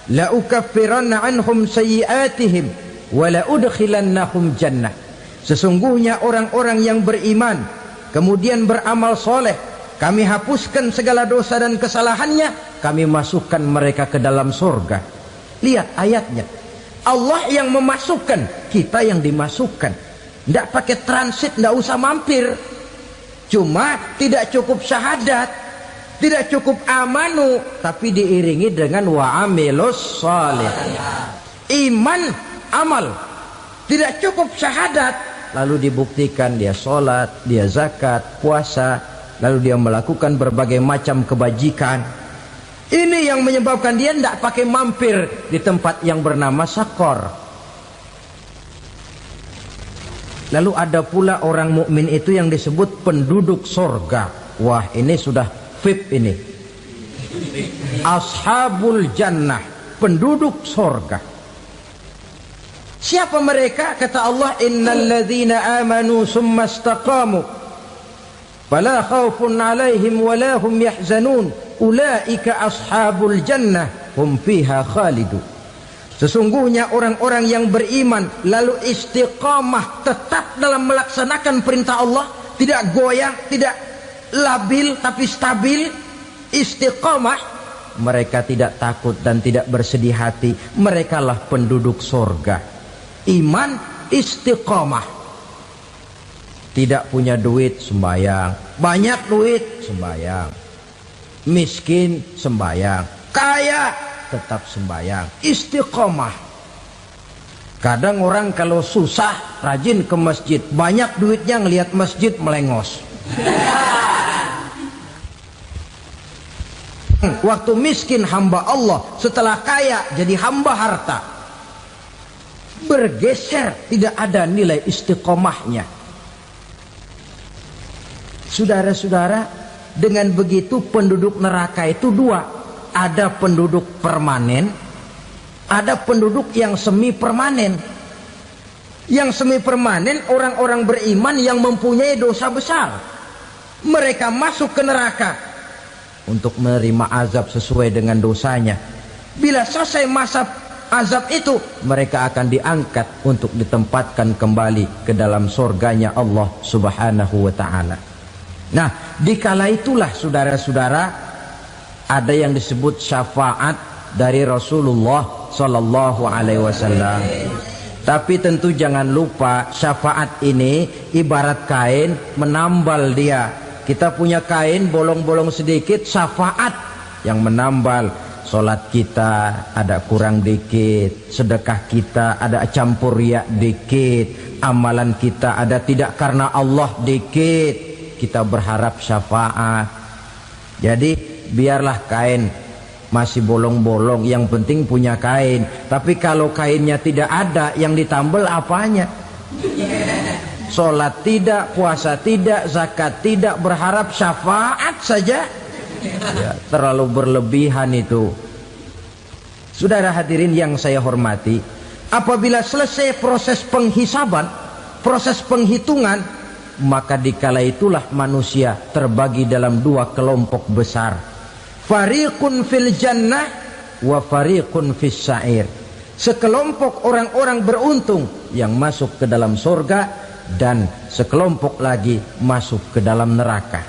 la ukaffiranna 'anhum sayyi'atihim wa la udkhilannahum jannah. Sesungguhnya orang-orang yang beriman kemudian beramal soleh, kami hapuskan segala dosa dan kesalahannya, kami masukkan mereka ke dalam surga. Lihat ayatnya. Allah yang memasukkan, kita yang dimasukkan. Tidak pakai transit, tidak usah mampir. Cuma tidak cukup syahadat, tidak cukup amanu, tapi diiringi dengan wa'amilus salih. Iman, amal. Tidak cukup syahadat, lalu dibuktikan dia sholat, dia zakat, puasa, lalu dia melakukan berbagai macam kebajikan. Ini yang menyebabkan dia tidak pakai mampir di tempat yang bernama Sakor. Lalu ada pula orang mukmin itu yang disebut penduduk sorga. Wah, ini sudah VIP ini. Ashabul jannah, penduduk sorga. Siapa mereka? Kata Allah, innal ladzina amanu summa istaqamu fala khaufun alaihim wala hum yahzanun ulaika ashabul jannah hum fiha khalidun. Sesungguhnya orang-orang yang beriman lalu istiqamah, tetap dalam melaksanakan perintah Allah, tidak goyang, tidak labil tapi stabil, istiqamah, mereka tidak takut dan tidak bersedih hati. Merekalah penduduk sorga. Iman, istiqamah. Tidak punya duit, sembahyang. Banyak duit, sembahyang. Miskin, sembahyang. Kaya, tetap sembahyang. Istiqamah. Kadang orang kalau susah rajin ke masjid, banyak duitnya ngelihat masjid melengos. Waktu miskin hamba Allah, setelah kaya jadi hamba harta. Bergeser, tidak ada nilai istiqomahnya. Saudara-saudara, dengan begitu penduduk neraka itu dua. Ada penduduk permanen, ada penduduk yang semi permanen. Yang semi permanen orang-orang beriman yang mempunyai dosa besar. Mereka masuk ke neraka untuk menerima azab sesuai dengan dosanya. Bila selesai masa azab itu, mereka akan diangkat untuk ditempatkan kembali ke dalam surganya Allah Subhanahu wa ta'ala. Nah, dikala itulah saudara-saudara, ada yang disebut syafaat dari Rasulullah Sallallahu Alaihi Wasallam. Tapi tentu jangan lupa, syafaat ini ibarat kain menambal dia. Kita punya kain bolong-bolong sedikit, syafaat yang menambal. Solat kita ada kurang dikit, sedekah kita ada campur riak dikit, amalan kita ada tidak karena Allah dikit, kita berharap syafaat. Jadi biarlah kain masih bolong-bolong, yang penting punya kain. Tapi kalau kainnya tidak ada, yang ditambal apanya? Solat tidak, puasa tidak, zakat tidak, berharap syafaat saja. Ya, terlalu berlebihan itu. Saudara hadirin yang saya hormati, apabila selesai proses penghisaban, proses penghitungan, maka dikala itulah manusia terbagi dalam dua kelompok besar. Fariqun fil jannah wa fariqun fis sa'ir. Sekelompok orang-orang beruntung yang masuk ke dalam surga, dan sekelompok lagi masuk ke dalam neraka.